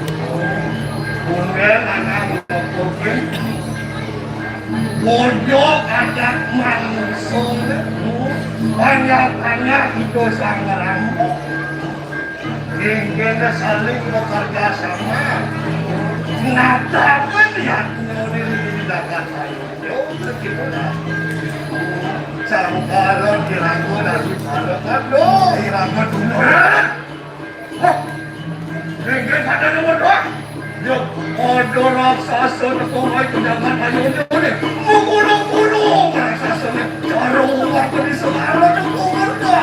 Kemudian anak melakukan bodoh ajak mansung banyak-banyak itu sangaran hingga saling bekerja sama kenapa melihat tindakan saya begitulah cangkaran diragu dari aduh diragu dulu hingga pada nomor 2 yuk, ada raksasa terkongkai kejangan ayahnya boleh mengulung-ulung raksasanya cara waktu di semarang itu berda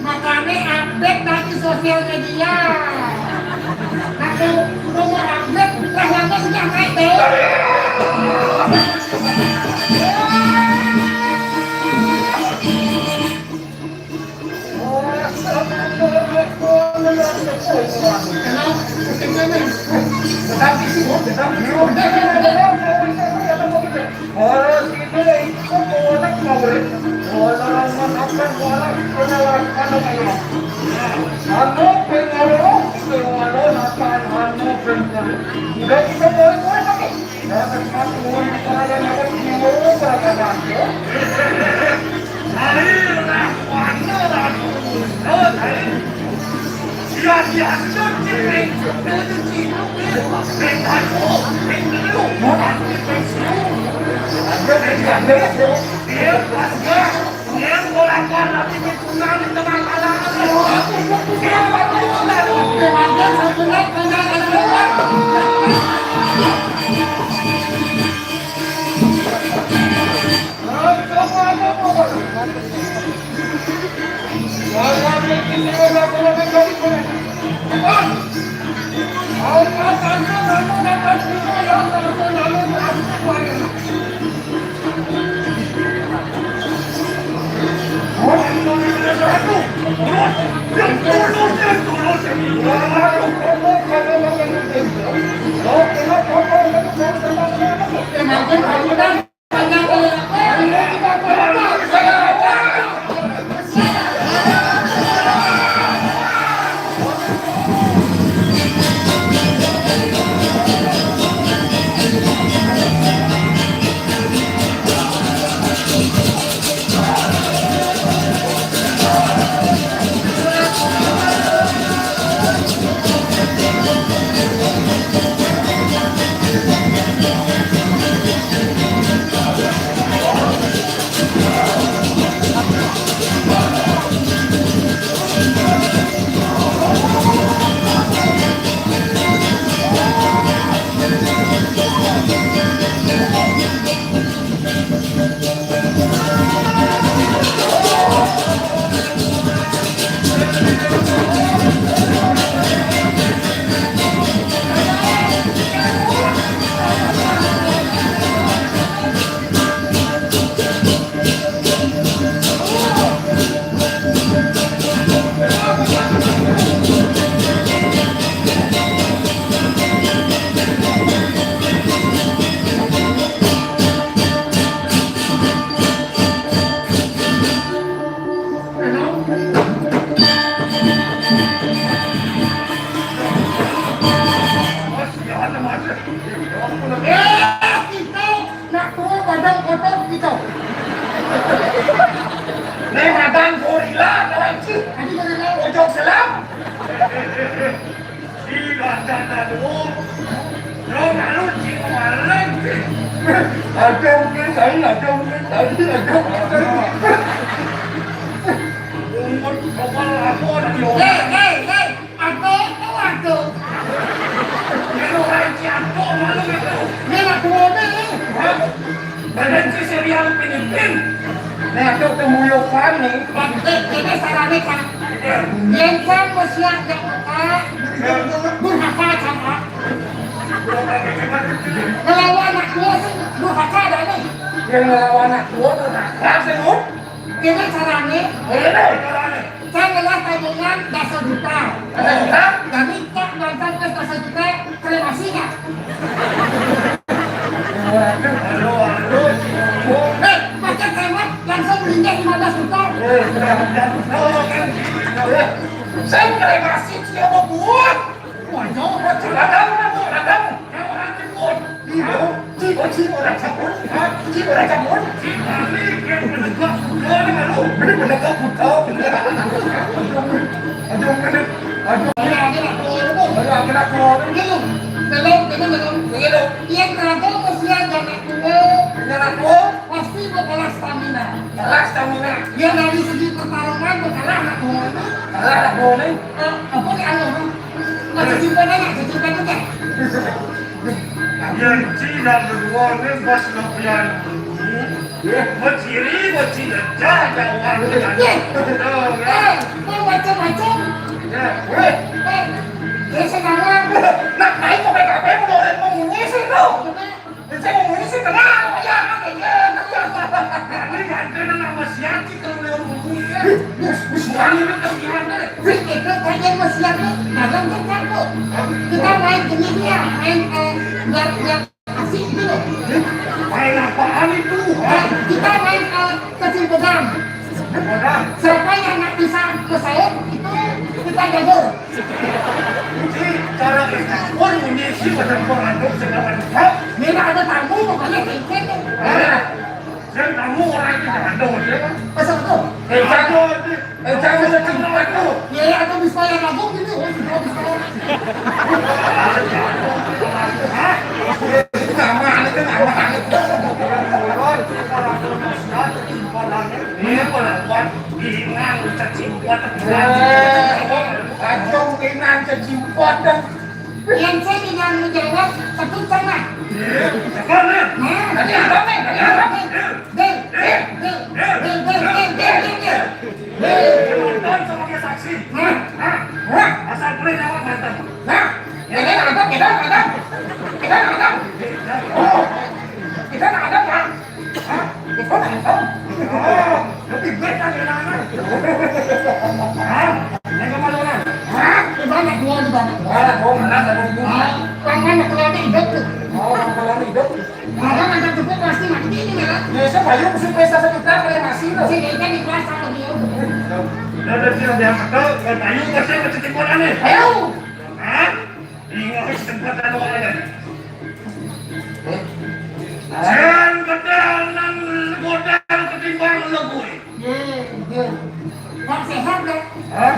Makanya update dari sosial media. Aku nomor update rahwatnya sudah naik deh. Kita nak tua badan kotor kita. Ni badan gorila kawan cik. Tadi mana nak? Ujung selam. Sila dana dulu. Lo malu cik malam cik. Ajong ke saya, ajong ke saya, ajong ke saya. Umur kapal aku ada di orang. Hei, aku. Kalau orang cik aku malu itu. Ni nak tua ni. Badan cik serial Filipin. Ni aku temuyukan ni. Ini sarane kan. Yang kan bersiap yang durhaka sama. Melawan anak tua tu durhaka dah ni. Yang melawan anak tua tu tak sebut. Ini caranya. Ini. Janganlah tabungan dasar juta. Jadi tak nonton ke dasar juta kremasinya. Macam hemat langsung meninggal 15 juta. Saya kremasi siapa buat? Waduh, macam ladang. Cibo dah cabut. Cibo dah cabut. Ini menegak putau. Ajong kena keluar. Belum. Yang terakhir usia jangan tua pasti berkalah stamina. Yang dari segi pertarungan berkalah anak tua. Apa ni anu? Macam simpan aja. Yang Cina berdua ni bos lepian. Berciri jaga orang. Macam-macam. Sekarang Nak naik ke PKP mau mengisi tu. Saya mau mengisi tenang aja. Ini kan kena nama siapa kalau dia mengisi. Semua ini terlihat. kita kajian masih ni dalam tempat tu. Kita main jenisnya, main yang asing tu. Main apaan itu? Kita main kecil pedang. Siapa yang nak bisa ke saya itu kita jaga. Jadi cara kita pun mengisi pada pengaduk segala macam. Bila ada tamu makanya tingkat tu. Yang tamu orang itu jangan tahu dia. Pasal tu. Jangan secuma itu. Ya ada bisa yang gabung ini. Sudah bisa. Nama itu. Ini perempuan inang cacimpat. Kacung inang cacimpat. Yang saya tidak menjawab satu sama. Mana? Tadi apa ni? Nonton sebagai saksi. Asal boleh jawab nonton. Lu Tiga kan anak. Hah? Yang kemana mana? Hah? Di mana dua di mana? Oh, mana ada bunga? Tangan nak keluar hidup tu. Oh, kalau hidup. Orang ada tu pun pasti mati ni lah. Biasa bayu mesti pesta sekitar kayak masih loh. Si dia ni kelas sama dia. Ada dia betul, bayu pasti mesti tikoran nih. Ayo. Hah? Ingat tempat anu aja. Jangan kedalan godang ketimbang lebur. Ye. Tak sehat dah. Hah?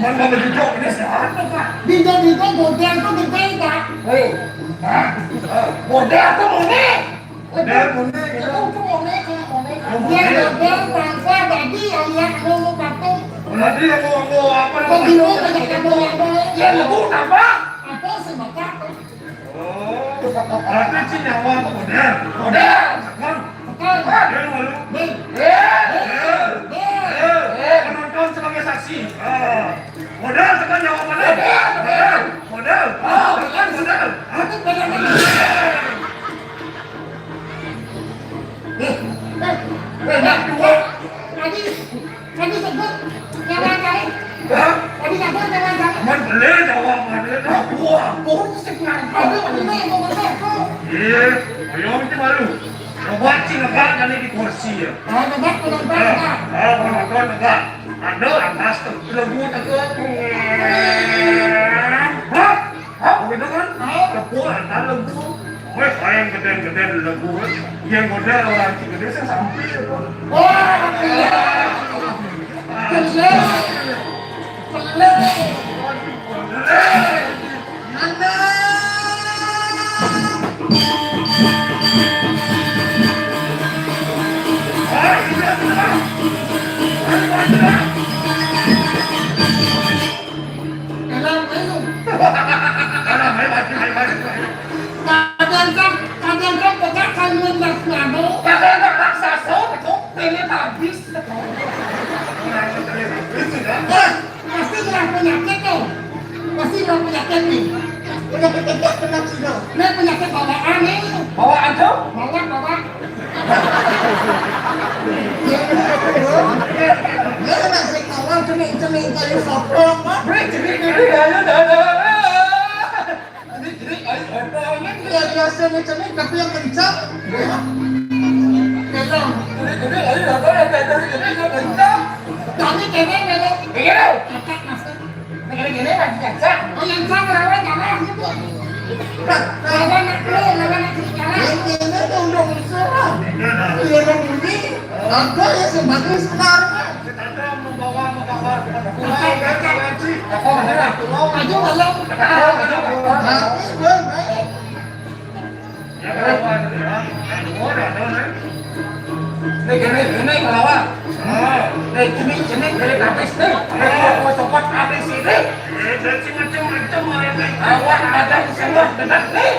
Mana berjujur ini sehat tak? Bisa godel tu berbeza. Hei. Hah? Godang tu mana? Godang mana? Itu tu boleh. Dia godel tanpa jadi ayat lu kata. Nanti aku apa Kau bilang banyak kamu yang ya lebur apa? apa sebaca. Oh, berarti sih nyawa godang. Godang. Kan? Betul. Dia malu. Nih. Penonton sebagai saksi. Modal tekan jawab mana? Modal. Tekan modal. Itu benar-benar. Tadi sebut jangan cari. Tadi sebut jangan cari. Man boleh jawab mana? Wah, Bohong sekian. Ada mana yang mau besar tu? iya, ayo itu baru. Coba cingkat jadi di kursi ya. Ada penonton tak? Penonton enggak. Ada atas tuh lebu tegak. Hah? Begitu kan? Lebu antar lebu. Wes yang gede-gede lebu. Yang model orang gede saya sampai itu. Wah, kelih. Kadang-kadang kita akan mendakwahmu. Pasti dia penyakit tu. Pasti dia penyakit ni. Penyakit tidak pernah sudah. Ni penyakit bawaan ni. Bawaan tu? Bawa. Dia nak saya kawan cemik kayu sopong. Dia biasa ni cemik tapi yang kencang. Kencang. Tapi kena ni. Kakak masuk. Oh yang sama lawan jangan gitu. Lawan nak keluar, lawan nak jalan. Yang kena tu undang usaha. Dia orang bunyi. Apa yang sebagai sekarang? Aduh malam. Ini kalau cemik dari habis nih. Mau cepat habis ini. Dari macam-macam orang lain. Awak ada di sana benar nih.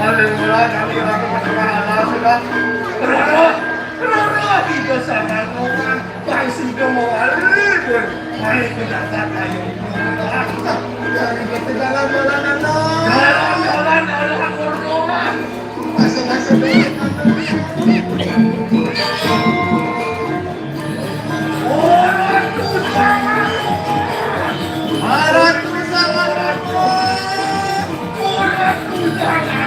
paling mula kami aku masalah sudah. Rara, kita sama kawan. Kasih kamu alibun. Mari kita tayo. Jadi kita jalan-jalan ano. Jalan-jalan orang berdoa. Masuk-masuk dulu. Orang tu sama. Harap bersama aku. Orang tu sama.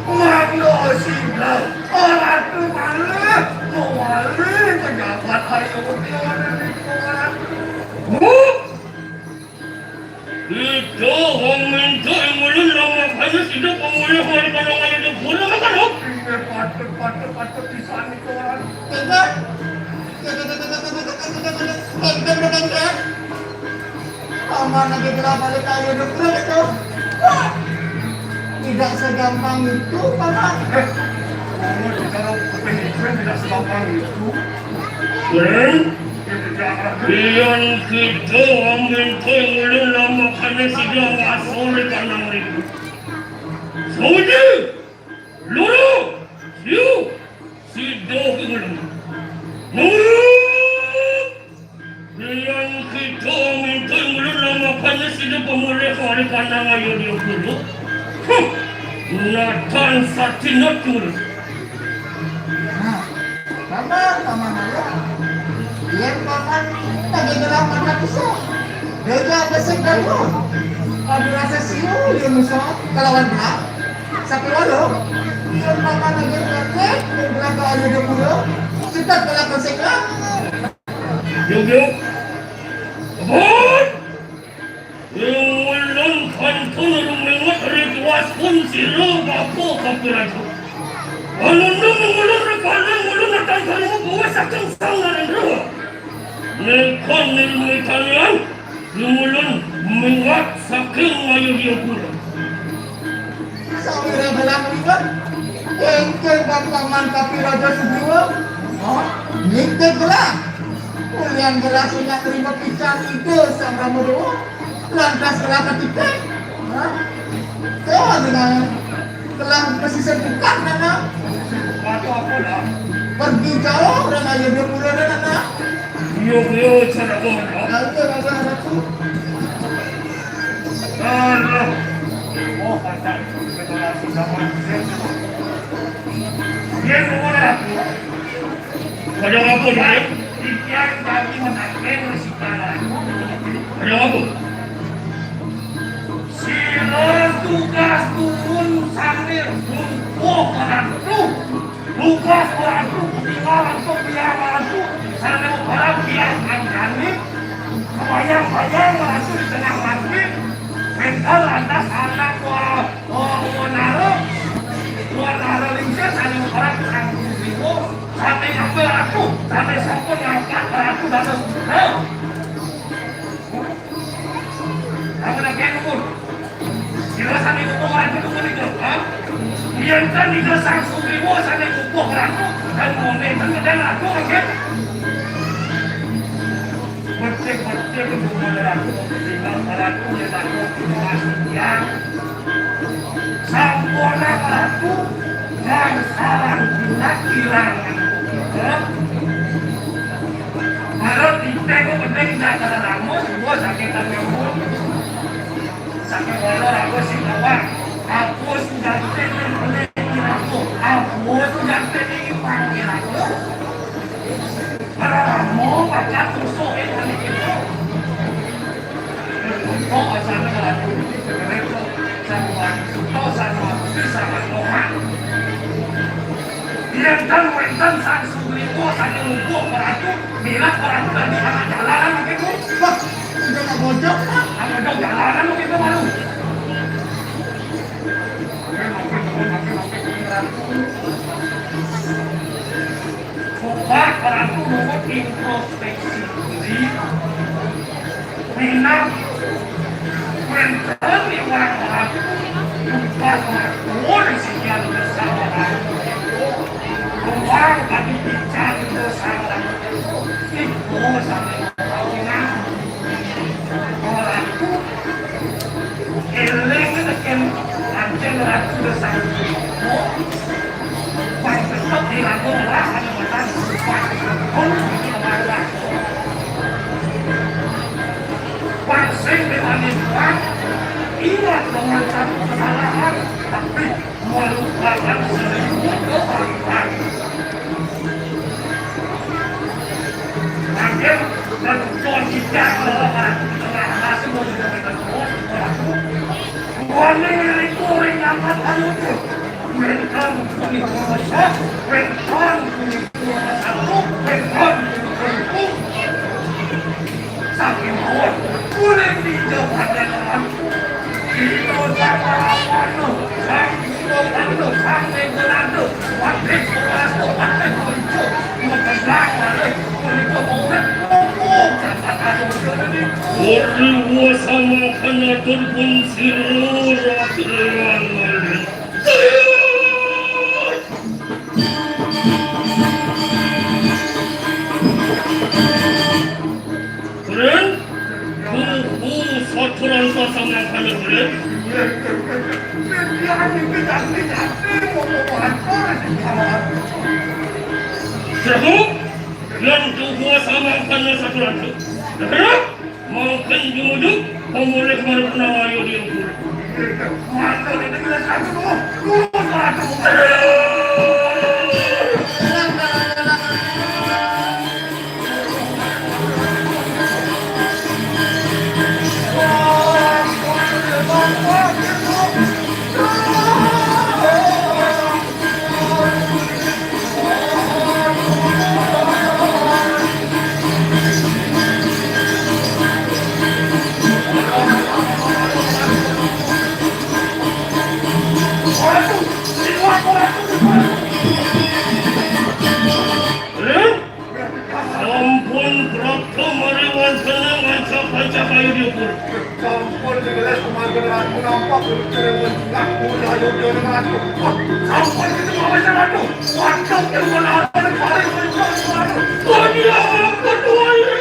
manusia orang tu malah mewali pejabat hayo itu orang minta yang mulai lama hanya tidak pemulih hari kalau ada bola makan hok ini patut di sana itu orang Paman lagi gerak balik kayu dulu itu. Tidak segampang itu, Paman. Kalau kepemimpin tidak segampang itu. Yang kita minta mulai lama hanya tidak masuk karena mereka. Saudi, Lulu, Siu, Sido Ingin. Yang kita minta mulai lama hanya tidak pemulih hari karena ayo dia dulu. Nathan Satinatur. Paman aja. Yang paman lagi gerak mana bisa. Dia besar dulu. Ada rasa siu dia musuh kelawan dia. Sampai lalu, yang paman lagi gerak berapa aja dulu. Kita gerak bersegera. Yuk. Abad! Yang ulang kantor rumengat rituas pun sila bako kapiratu. Ananda mengulang repanan ulang natang kalimu bawa sakang sangaran roh. Nekon nilmai kalian, yang mengat sakang ayo dia pula. Sampai belang libat. Engkel bang paman tapi raja sebuah. Nikte gerak. Yang gerak sudah terima pican itu sama berdua. Lantas telah ketika dengan telah pesisir bukan nana pergi jauh dan ayo dia pulang nana Yo cara kau nanti ada aku Allah oh kata kita sama dia nomor aku pada apa baik ikan kami menaklin sekarang pada apa sila tugas turun sambil tugas orang tinggalan tu biar sambil orang biar kami bayang-bayang masuk di tengah masjid mental lantas anak naro lincah sambil orang itu sampai ngambil aku sampai sokong ngangkat aku datang kamu nak kena pun jelasan itu orang itu pun itu yang kan itu sang ribu sampai kukuh aku dan momen dan aku kan betul-betul kemudian aku tinggal aku yang aku masih yang sempurna aku dan sekarang kita kehilangan kalau kita itu penting kita ramus semua sakit kamu sakit walau aku sih kawan aku sudah pengen aku sudah pengen panggil aku kamu baca tusuk itu kok asal aku itu sama kau sama bisa orang yang kan wentan sang suriku sang ngumpul peratu bila peratu dan di sana jalanan begitu wah udah tak bocok ada jalanan begitu malu coba peratu mau introspeksi diri minat wentan yang orang-orang lupa orang sekian besar orang kami bicara bersama itu sampai kawinan orang itu eling dengan anjing ratu besar pas tetap dilakukan orang ada batas pun tidak pasing dengan Islam ingat dengan satu kesalahan tapi melupakan seribu kebaikan akhir dan tuan kita orang tengah masih mau dikatakan tuan ini kuring amat itu Mentan kuni kuasa, mentan kuni kuasa, mentan kuni saking awal, boleh dijawabkan. Ito sama ano, sakto ano, sakto ano, wakit kuasa, wakit kunco, magkasama, kunito muna, Orwa sama kanya turbun sirura kelawan Keren? Saturan sama kanya keren? Siapa? Yang dua sama kanya saturan itu? Keren? Makan juduk, pemulih baru penawayo di ukur. Makan itu bila satu dua satu. Sampun Prapto mariwan senang capai-capai diukur. Sampun digelas kemarin aku nampak berkeringan ngaku ayo dia dengan aku. Sampun itu apa jalanku? Waktu yang apa paling mencari. Dunia kedua ini.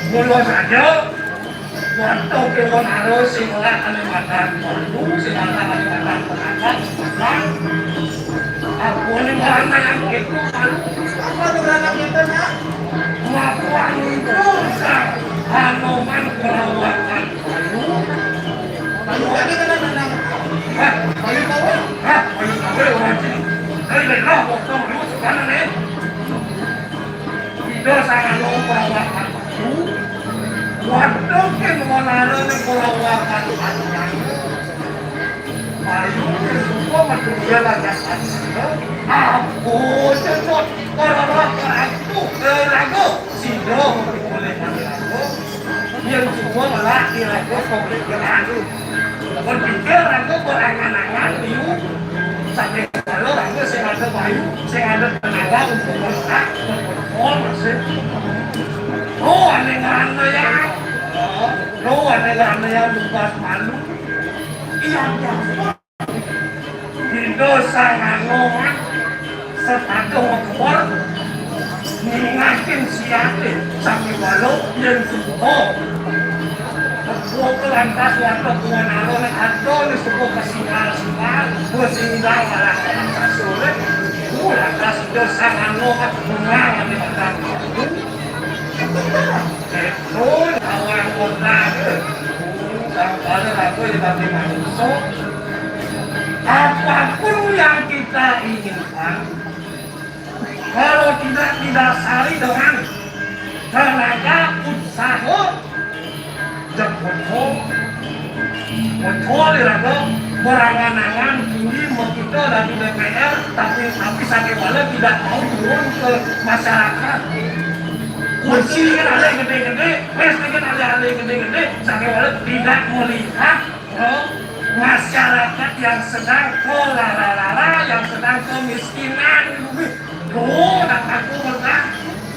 Mula saja, waktu kita harus sila Kalimantan Baru, sila Kalimantan Tengah, aku ini orang yang itu kan, apa itu orang itu nak? Melakukan dosa, Hanoman Kerawakan, orang sini. Dari lah waktu itu sekarang nih. Itu sangat luar biasa. Waduh, kan mana nih perawakan panjang. Ayo, semua macam dia lagi aku sebut orang aku lagu sido boleh lagu yang semua lelaki lagu komplit lagu berpikir lagu berangan-angan liu sampai kalau lagu saya ada bayu saya ada tenaga untuk bergerak berpol masih aneh-aneh ya aneh-aneh yang buat malu yang Indo sangat ngomong serta keluar mengingatkan siapa sampai walau yang semua Buat kelantas waktu buat naruh ada di sebuah kesingal-singal buat singgah malah sulit lantas itu sangat ngomong mengalah di belakang itu awal kota sampai aku di bagian manusia apapun yang kita inginkan kalau tidak didasari dengan tenaga usaha dan kontrol itu berangan-angan tinggi kita dari DPR tapi sampai malah tidak mau turun ke masyarakat kursi kan ada yang gede-gede kan ada yang gede-gede sampai malah tidak melihat masyarakat yang sedang kolarara, yang sedang kemiskinan dan aku pernah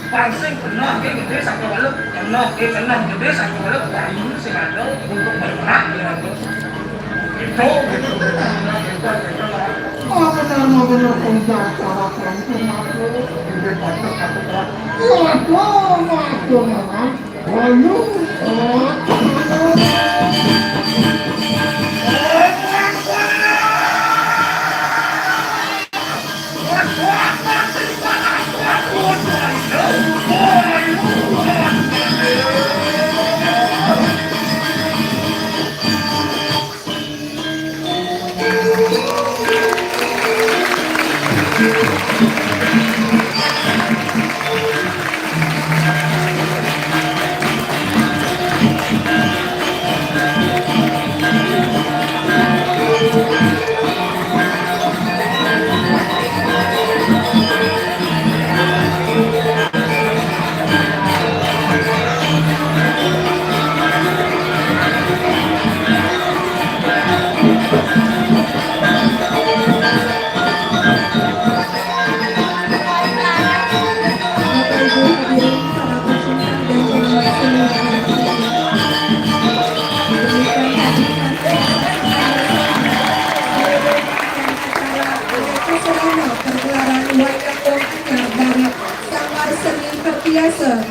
pangsing penuh gede sampai malam penuh gede sampai malam kayu sih ada untuk bergerak itu benar-benar pembicara penting aku di pasal kata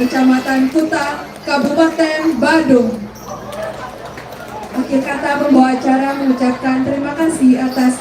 Kecamatan Kuta, Kabupaten Badung. Akhir kata pembawa acara mengucapkan terima kasih atas